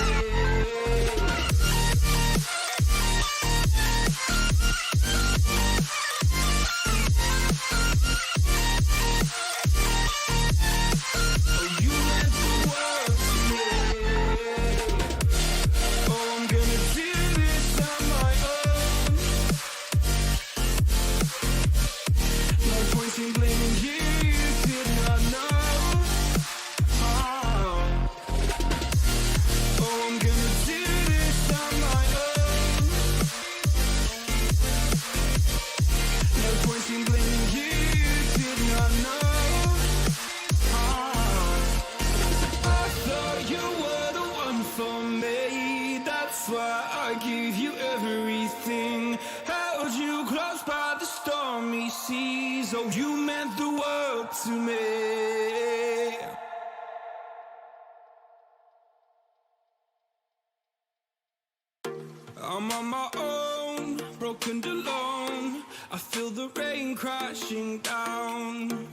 Oh, you meant the world to me. Oh, I'm gonna do this on my own. No point in blaming you, you did not know. Oh, oh, I'm gonna do this on my own. No point in blaming you, you did not know. I thought you were the one for me. That's why I gave you everything. Held you close by the stormy seas. Oh, you meant the world to me. I'm on my own, broken alone. I feel the rain crashing down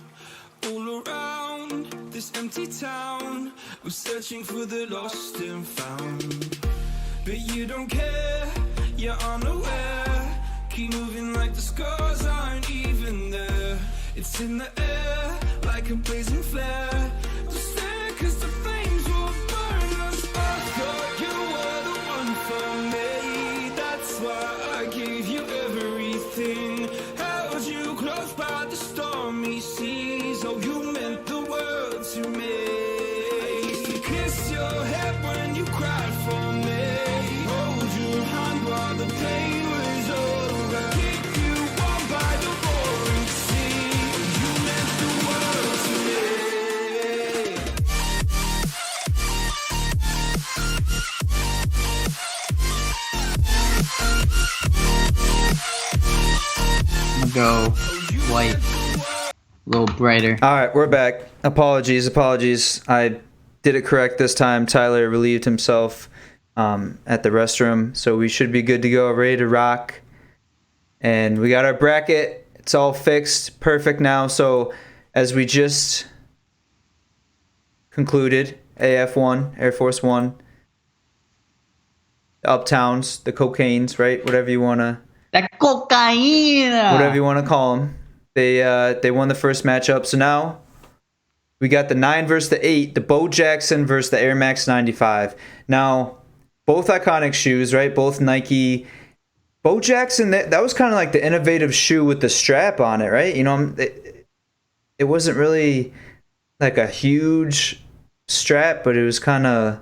all around this empty town. We're searching for the lost and found, but you don't care, you're unaware. Keep moving like the scars aren't even there. It's in the air like a blazing flare. Just stare 'cause the flames will burn us. I thought you were the one for me. That's why I gave you everything. Held you close by the stormy seas. Oh, you meant the world to me. I used to kiss your head when you cried for me. Hold your hand while the pain was over. Keep you warm by the roaring sea. You meant the world to me. I'm gonna go white, a little brighter. All right, we're back. Apologies. I did it correct this time. Tyler relieved himself at the restroom, so we should be good to go, ready to rock. And we got our bracket. It's all fixed, perfect now. So as we just concluded, AF1, Air Force One, the Uptowns, the Cocaines, right? Whatever you want to call them. They won the first matchup. So now we got the 9 versus the 8, the Bo Jackson versus the Air Max 95. Now, both iconic shoes, right? Both Nike. Bo Jackson, that was kind of like the innovative shoe with the strap on it, right? You know, it wasn't really like a huge strap, but it was kind of,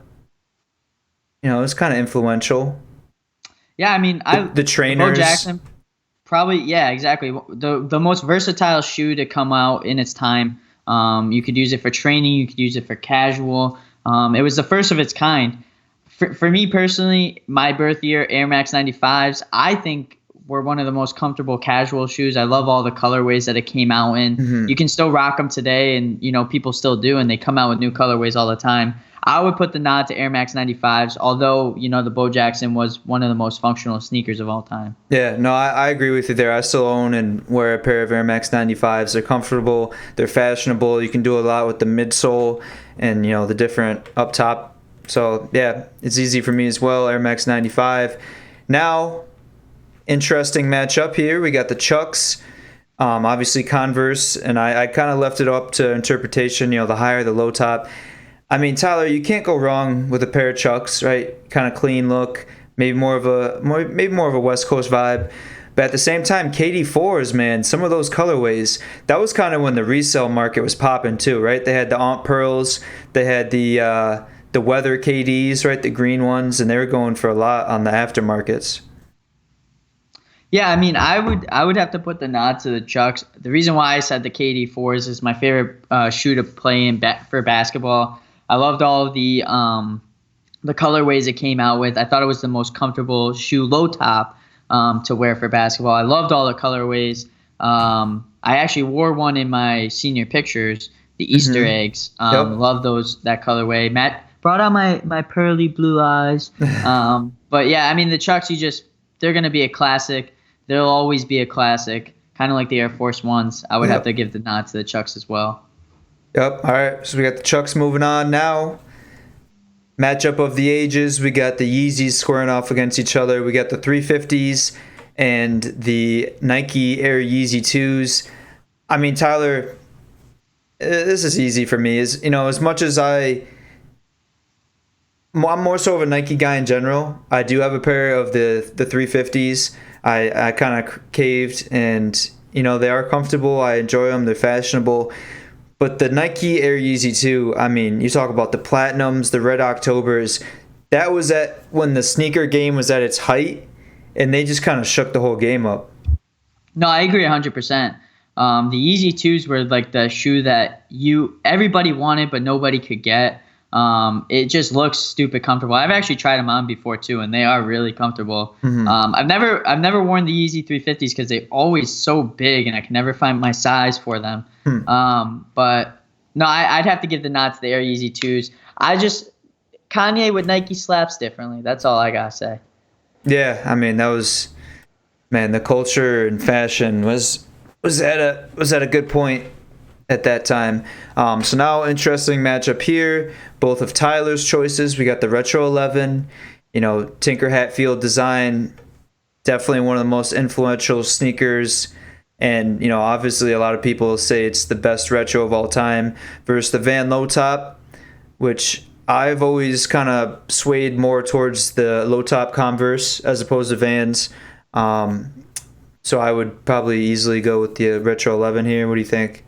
you know, it was kind of influential. Yeah, I mean, The trainers. Bo Jackson, probably, yeah, exactly. The most versatile shoe to come out in its time. You could use it for training. You could use it for casual. It was the first of its kind. For me personally, my birth year, Air Max 95s, I think were one of the most comfortable casual shoes. I love all the colorways that it came out in. Mm-hmm. You can still rock them today, and you know people still do, and they come out with new colorways all the time. I would put the nod to Air Max 95s, although you know the Bo Jackson was one of the most functional sneakers of all time. Yeah, no, I agree with you there. I still own and wear a pair of Air Max 95s. They're comfortable, they're fashionable. You can do a lot with the midsole and you know the different up top. So yeah, it's easy for me as well. Air Max 95. Now, interesting matchup here. We got the Chucks, obviously Converse, and I kind of left it up to interpretation. You know, the higher, the low top. I mean, Tyler, you can't go wrong with a pair of Chucks, right? Kind of clean look, maybe more of a West Coast vibe. But at the same time, KD4s, man, some of those colorways, that was kind of when the resale market was popping too, right? They had the Aunt Pearls, they had the Weather KDs, right? The green ones, and they were going for a lot on the aftermarkets. Yeah, I mean, I would have to put the nod to the Chucks. The reason why I said the KD4s is my favorite shoe to play in for basketball. I loved all of the colorways it came out with. I thought it was the most comfortable shoe, low top, to wear for basketball. I loved all the colorways. I actually wore one in my senior pictures, the Easter eggs. Love that colorway. Matt brought out my pearly blue eyes. But yeah, I mean, the Chucks, they're going to be a classic. They'll always be a classic, kind of like the Air Force Ones. I would have to give the nod to the Chucks as well. Yep. All right. So we got the Chucks moving on now. Matchup of the ages. We got the Yeezys squaring off against each other. We got the 350s and the Nike Air Yeezy 2s. I mean, Tyler, this is easy for me. As much as I'm more so of a Nike guy in general. I do have a pair of the 350s. I kind of caved, and they are comfortable. I enjoy them. They're fashionable. But the Nike Air Yeezy 2, I mean, you talk about the Platinums, the Red Octobers. That was when the sneaker game was at its height, and they just kind of shook the whole game up. No, I agree 100%. The Yeezy 2s were like the shoe that everybody wanted, but nobody could get. It just looks stupid comfortable. I've actually tried them on before too, and they are really comfortable. Mm-hmm. I've never worn the Yeezy 350s because they're always so big, and I can never find my size for them. But no, I'd have to give the nod to the Air Yeezy 2s. Kanye with Nike slaps differently. That's all I gotta say. Yeah, I mean the culture and fashion was at a good point at that time. So now, interesting matchup here. Both of Tyler's choices. We got the Retro 11, Tinker Hatfield design. definitely one of the most influential sneakers. And, you know, obviously a lot of people say it's the best retro of all time versus the Van Low Top, which I've always kind of swayed more towards the low top Converse as opposed to Vans. So I would probably easily go with the Retro 11 here. What do you think?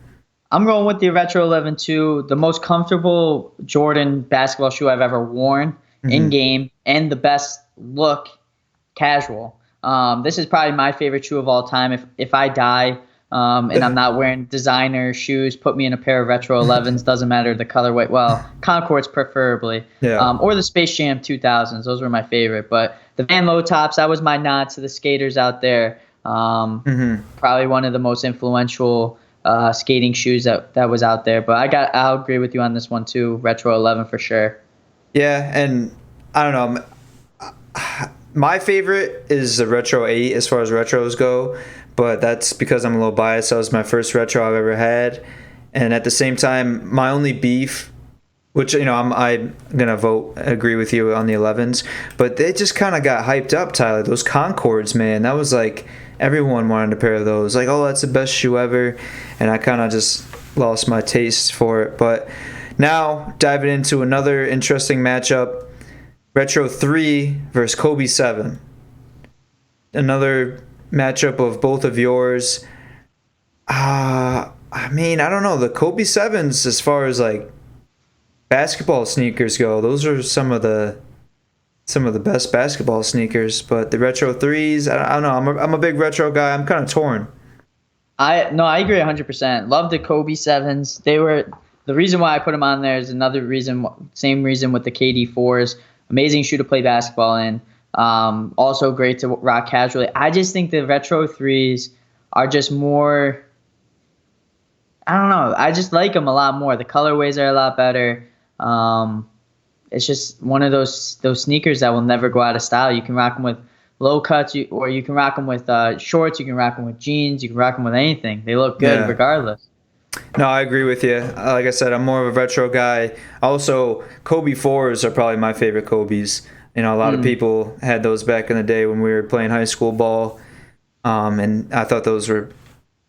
I'm going with the Retro 11 too. The most comfortable Jordan basketball shoe I've ever worn in game, and the best look casual. This is probably my favorite shoe of all time. If I die and I'm not wearing designer shoes, put me in a pair of Retro 11s. Doesn't matter the colorway. Well, Concords preferably. Yeah. Or the Space Jam 2000s. Those were my favorite. But the Van Low Tops, that was my nod to the skaters out there. Probably one of the most influential skating shoes that was out there. But I'll agree with you on this one too. Retro 11 for sure. Yeah, and I don't know. My favorite is the Retro 8 as far as retros go, but that's because I'm a little biased. That was my first retro I've ever had. And at the same time, my only beef, which, you know, I'm going to agree with you on the 11s, but they just kind of got hyped up, Tyler. Those Concords, man, that was like everyone wanted a pair of those. Like, oh, that's the best shoe ever. And I kind of just lost my taste for it. But now, diving into another interesting matchup. Retro 3 versus Kobe 7. Another matchup of both of yours. I mean, I don't know. The Kobe 7s, as far as like basketball sneakers go, those are some of the best basketball sneakers. But the Retro 3s, I don't know. I'm a big retro guy. I'm kind of torn. I agree 100%. Love the Kobe 7s. They were the reason why I put them on there is another reason. Same reason with the KD 4s. Amazing shoe to play basketball in. Also great to rock casually. I just think the Retro 3s are just more, I don't know. I just like them a lot more. The colorways are a lot better. It's just one of those sneakers that will never go out of style. You can rock them with low cuts, or you can rock them with shorts. You can rock them with jeans. You can rock them with anything. They look good regardless. No, I agree with you. Like I said, I'm more of a retro guy. Also, Kobe 4s are probably my favorite Kobe's. You know, a lot of people had those back in the day when we were playing high school ball. And I thought those were,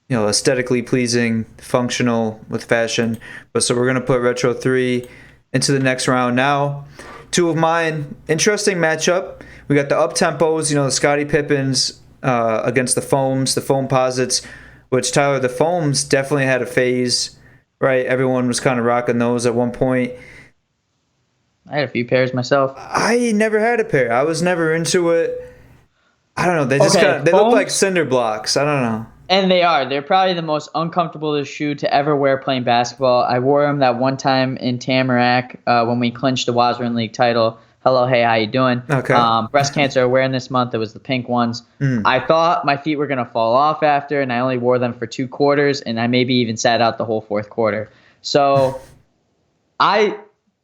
you know, aesthetically pleasing, functional with fashion. But so we're going to put Retro 3 into the next round now. Two of mine, interesting matchup. We got the up-tempos, you know, the Scottie Pippins against the foams, the foam posits. Which, Tyler, the foams definitely had a phase, right? Everyone was kind of rocking those at one point. I had a few pairs myself. I never had a pair. I was never into it. I don't know. They just they look like cinder blocks. I don't know. And they are. They're probably the most uncomfortable shoe to ever wear playing basketball. I wore them that one time in Tamarack when we clinched the Wazrin League title. Hello, hey, how you doing? Okay. Breast Cancer Awareness Month. It was the pink ones. I thought my feet were going to fall off after, and I only wore them for 2 quarters, and I maybe even sat out the whole 4th quarter. So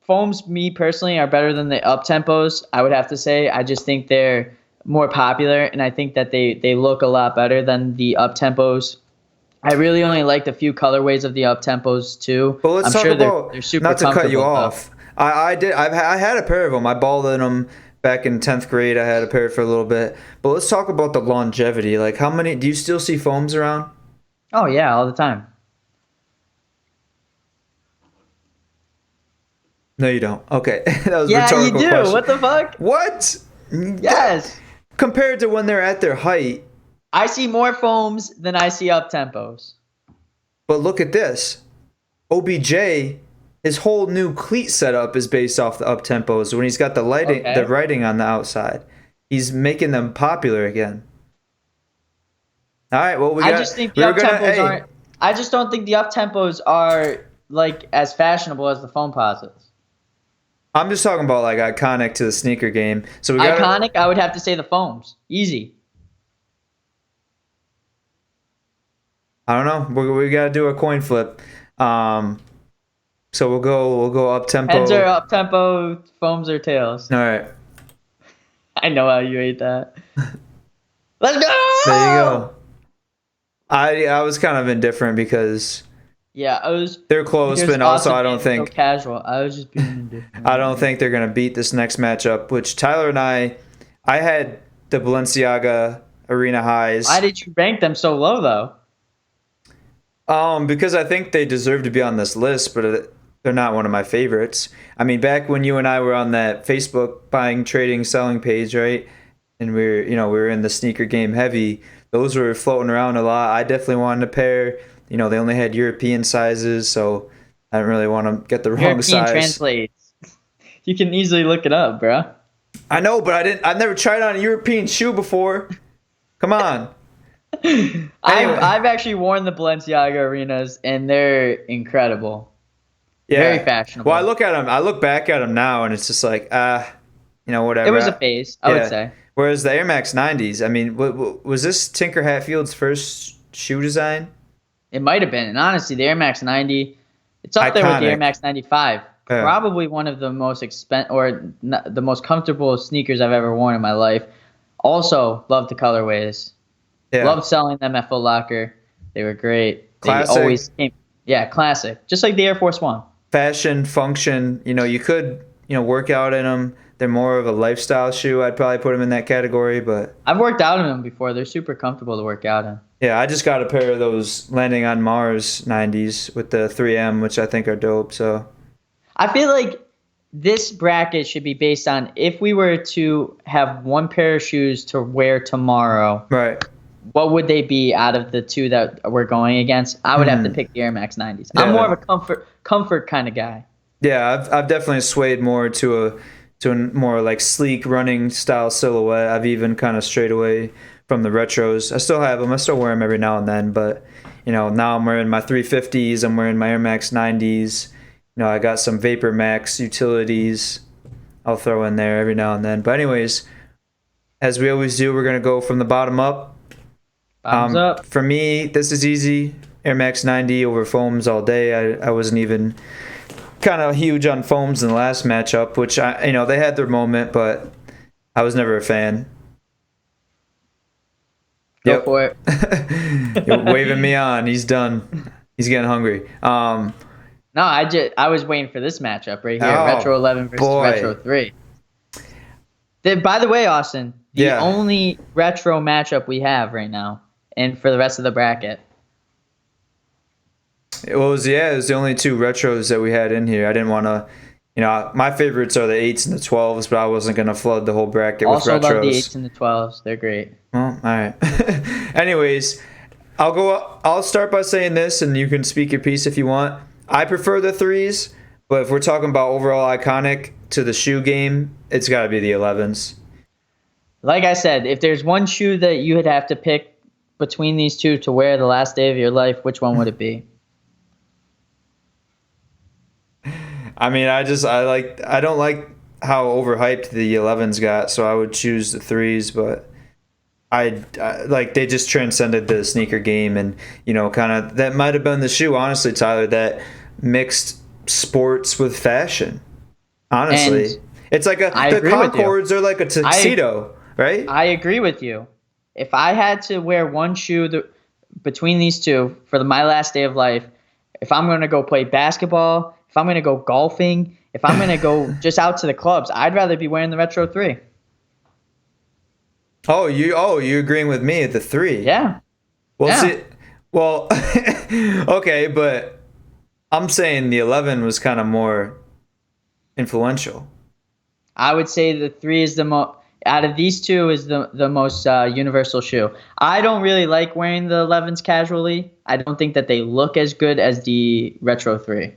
foams, me personally, are better than the up-tempos, I would have to say. I just think they're more popular, and I think that they look a lot better than the up-tempos. I really only liked a few colorways of the up-tempos, too. But let's talk about, they're super not to cut you comfortable, off, I had a pair of them. I balled in them back in 10th grade. I had a pair for a little bit. But let's talk about the longevity. Like, how many do you still see foams around? Oh yeah, all the time. No, you don't. Okay. That was a Yeah, you rhetorical do. question. What the fuck? What? Yes. Compared to when they're at their height. I see more foams than I see up tempos. But look at this. OBJ, his whole new cleat setup is based off the up tempos when he's got the writing on the outside. He's making them popular again. All right, well I just think the up tempos aren't. I just don't think the up tempos are like as fashionable as the foam posits. I'm just talking about like iconic to the sneaker game. So we got iconic. I would have to say the foams. Easy. I don't know. We got to do a coin flip. So we'll go up tempo. Heads are up tempo. Foams are tails. All right. I know how you ate that. Let's go. There you go. I was kind of indifferent because they're close, but also I don't think so casual. I was just being indifferent. I don't think they're gonna beat this next matchup. Which Tyler and I had the Balenciaga arena highs. Why did you rank them so low, though? Because I think they deserve to be on this list, but they're not one of my favorites. I mean, back when you and I were on that Facebook buying, trading, selling page, right? And we were in the sneaker game heavy. Those were floating around a lot. I definitely wanted a pair. They only had European sizes, so I didn't really want to get the wrong European size. translates. You can easily look it up, bro. I know, but I've never tried on a European shoe before. Come on. I've actually worn the Balenciaga Arenas, and they're incredible. Yeah. Very fashionable. Well, I look back at them now, and it's just like, whatever. It was a phase, I would say. Whereas the Air Max 90s, I mean, was this Tinker Hatfield's first shoe design? It might have been. And honestly, the Air Max 90, it's up there with the Iconic. Air Max 95. Yeah. Probably one of the most the most comfortable sneakers I've ever worn in my life. Also, love the colorways. Yeah. Loved selling them at Foot Locker. They were great. Classic. They always came. Yeah, classic. Just like the Air Force One. Fashion, function, you could, work out in them. They're more of a lifestyle shoe. I'd probably put them in that category, but I've worked out in them before. They're super comfortable to work out in. yeah, I just got a pair of those Landing on Mars 90s with the 3M, which I think are dope, so. I feel like this bracket should be based on if we were to have one pair of shoes to wear tomorrow, Right. what would they be out of the two that we're going against? I would have to pick the Air Max 90s. I'm Yeah. more of a comfort kind of guy. Yeah, I've definitely swayed more to a more like sleek running style silhouette. I've even kind of strayed away from the retros. I still have them. I still wear them every now and then, but now I'm wearing my 350s. I'm wearing my Air Max 90s. I got some Vapor Max utilities I'll throw in there every now and then. But anyways, as we always do, we're gonna go from the bottom up. Bottoms up. For me, this is easy. Air Max 90 over foams all day. I wasn't even kind of huge on foams in the last matchup, which they had their moment, but I was never a fan. Go for it. You're waving me on. He's done. He's getting hungry. No, I was waiting for this matchup right here. Oh, Retro 11 versus boy. Retro 3. By the way, Austin, the only retro matchup we have right now, and for the rest of the bracket. It was the only two retros that we had in here. I didn't want to, my favorites are the 8s and the 12s, but I wasn't going to flood the whole bracket Also with retros. love the 8s and the 12s. They're great. Well, all right. Anyways, I'll start by saying this, and you can speak your piece if you want. I prefer the 3s, but if we're talking about overall iconic to the shoe game, it's got to be the 11s. Like I said, if there's one shoe that you would have to pick between these two to wear the last day of your life, which one would it be? I mean, I don't like how overhyped the 11s got, so I would choose the 3s, but I like they just transcended the sneaker game, and kind of that might have been the shoe, honestly, Tyler, that mixed sports with fashion. Honestly, And it's like the Concords are like a tuxedo, right? I agree with you. If I had to wear one shoe between these two for my last day of life, if I'm going to go play basketball, if I'm going to go golfing, if I'm going to go just out to the clubs, I'd rather be wearing the Retro 3. Oh, you agreeing with me at the 3? Yeah. Well, Yeah. see, well, okay, but I'm saying the 11 was kind of more influential. I would say the 3 is the most, out of these two, is the most universal shoe. I don't really like wearing the 11s casually. I don't think that they look as good as the Retro 3.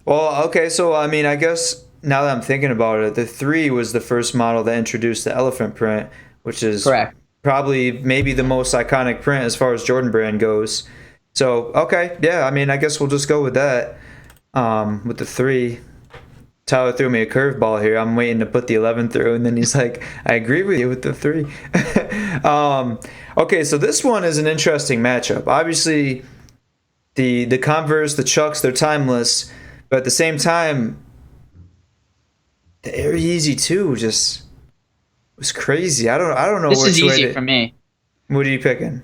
Well, okay, so I mean, I guess now that I'm thinking about it, the 3 was the first model that introduced the elephant print, which is Correct. probably maybe the most iconic print as far as Jordan Brand goes. So, okay, yeah, I mean, I guess we'll just go with that. With the 3. Tyler threw me a curveball here. I'm waiting to put the 11 through, and then he's like, I agree with you with the 3. Okay, so this one is an interesting matchup. Obviously, the Converse, the Chucks, they're timeless, but at the same time, the Air Yeezy 2 just was crazy. I don't know This which is way easy to, for me. What are you picking?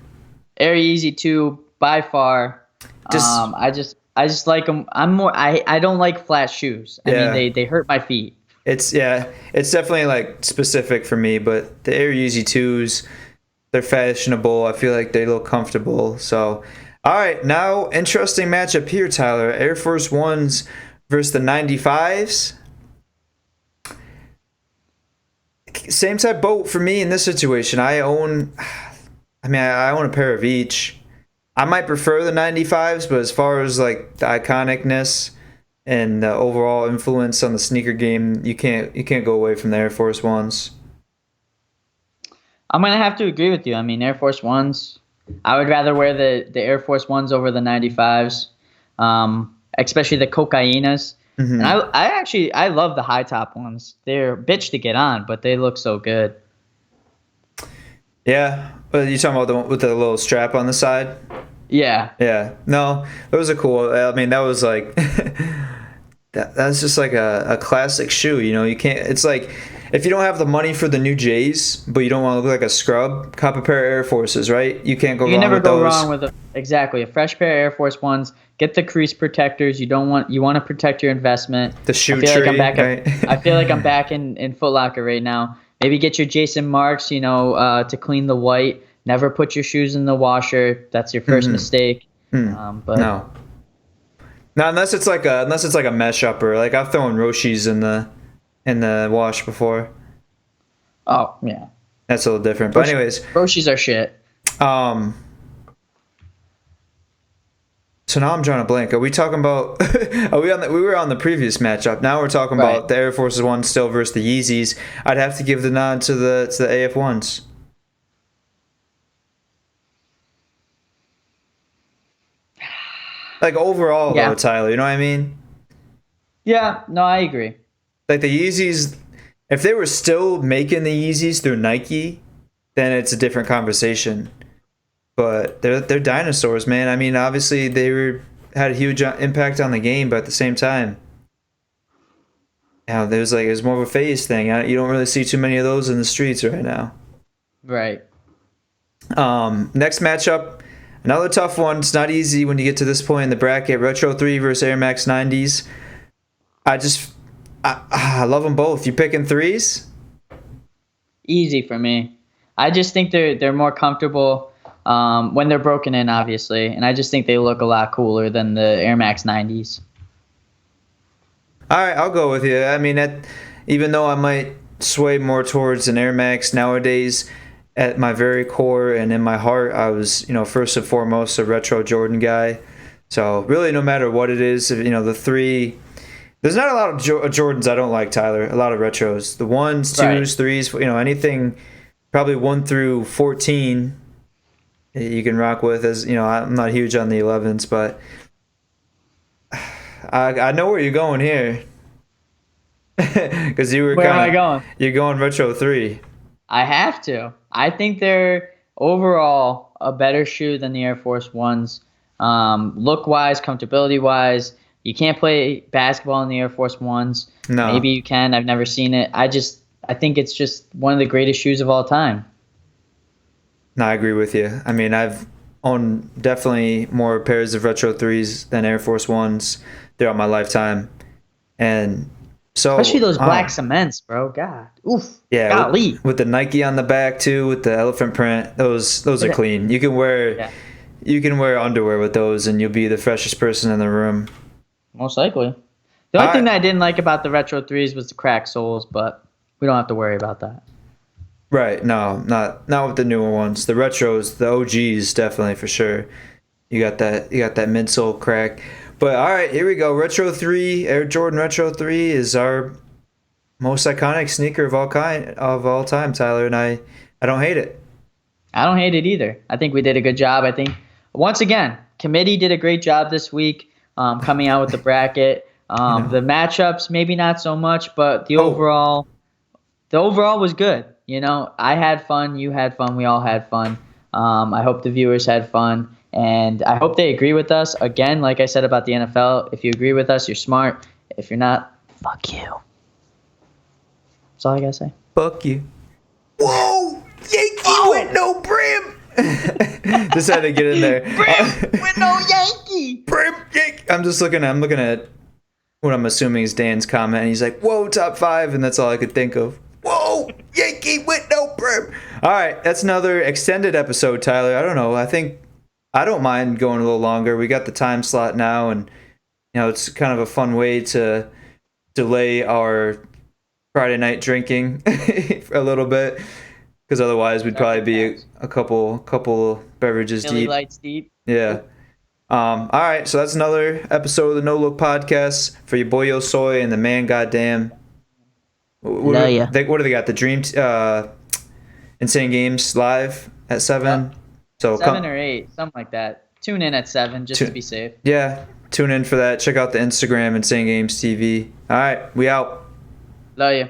Air Yeezy 2 by far. I just like them. I don't like flat shoes. I mean, they hurt my feet. It's definitely like specific for me, but the Air Yeezy 2s, They're fashionable. I feel like they look comfortable. So, all right, now interesting matchup here, Tyler. Air Force Ones versus the 95s. Same type boat for me in this situation. I own a pair of each. I might prefer the 95s, but as far as like the iconicness and the overall influence on the sneaker game, you can't go away from the Air Force Ones. I'm gonna have to agree with you. I mean, Air Force Ones. I would rather wear the Air Force Ones over the 95s, especially the Cocainas. Mm-hmm. And I love the high top ones. They're a bitch to get on, but they look so good. Yeah, but you talking about the one with the little strap on the side? Yeah. Yeah, no, those are cool. I mean, that was like that's just like a classic shoe. You know, you can't. It's like if you don't have the money for the new J's, but you don't want to look like a scrub, cop a pair of Air Forces, right? You can't go wrong with those. You never go wrong with exactly a fresh pair of Air Force Ones. Get the crease protectors. You want to protect your investment. The shoe tree. Right? I feel like I'm back in Foot Locker right now. Maybe get your Jason Marks, to clean the white. Never put your shoes in the washer. That's your first mistake. But no, unless it's like a mesh upper. Like I've thrown Roshi's in the wash before. Oh yeah, that's a little different. But anyways, Roshi's are shit. So now I'm drawing a blank. Are we talking about? We were on the previous matchup. Now we're talking about the Air Force One still versus the Yeezys. I'd have to give the nod to the AF ones. Like overall, though, Tyler, you know what I mean? Yeah, no, I agree. Like the Yeezys, if they were still making the Yeezys through Nike, then it's a different conversation. But they're dinosaurs, man. I mean, obviously they had a huge impact on the game, but at the same time, it was more of a phase thing. You don't really see too many of those in the streets right now. Right. Next matchup, another tough one. It's not easy when you get to this point in the bracket. Retro 3 versus Air Max 90s. I love them both. You picking threes? Easy for me. I just think they're more comfortable when they're broken in, obviously, and I just think they look a lot cooler than the Air Max 90s. All right, I'll go with you. I mean, even though I might sway more towards an Air Max nowadays, at my very core and in my heart, I was, first and foremost a retro Jordan guy. So really, no matter what it is, the three. There's not a lot of Jordans I don't like, Tyler. A lot of retros. The 1s, 2s, 3s, anything probably 1 through 14 you can rock with. As I'm not huge on the 11s, but I know where you're going here. Because Where am I going? You're going retro 3. I have to. I think they're overall a better shoe than the Air Force Ones. Look-wise, comfortability-wise. You can't play basketball in the Air Force Ones. No. Maybe you can. I've never seen it. I think it's just one of the greatest shoes of all time. No, I agree with you. I mean, I've owned definitely more pairs of Retro 3s than Air Force Ones throughout my lifetime. And so... Especially those black cements, bro. God. Oof. Yeah, golly. With the Nike on the back, too, with the elephant print. Those are clean. You can wear underwear with those, and you'll be the freshest person in the room. Most likely. The only thing that I didn't like about the Retro 3s was the cracked soles, but we don't have to worry about that. Right. No, not with the newer ones. The retros, the OGs, definitely for sure. You got that midsole crack. But all right, here we go. Retro 3, Air Jordan Retro 3 is our most iconic sneaker of all time, Tyler, and I don't hate it. I don't hate it either. I think we did a good job. I think once again, committee did a great job this week. Coming out with the bracket. The matchups, maybe not so much, but the overall was good. I had fun, you had fun, we all had fun. I hope the viewers had fun, and I hope they agree with us. Again, like I said about the NFL, if you agree with us, you're smart. If you're not, fuck you. That's all I gotta say. Fuck you. Whoa! Yankee with no brim! Just had to get in there. Brim with no Yankee! Brim Yankee! I'm looking at what I'm assuming is Dan's comment, and he's like, whoa, top 5, and that's all I could think of. Whoa! Yankee with no perm. All right, that's another extended episode, Tyler. I don't know. I don't mind going a little longer. We got the time slot now, and it's kind of a fun way to delay our Friday night drinking a little bit, because otherwise we'd probably be a couple beverages Millie deep. Lights deep. Yeah. All right, so that's another episode of the No Look Podcast for your boy Yo Soy and the man goddamn. What do they got? The Dream Insane Games live at 7. Yep. So 7 or 8, something like that. Tune in at 7 just to be safe. Yeah, tune in for that. Check out the Instagram Insane Games TV. All right, we out. Love you.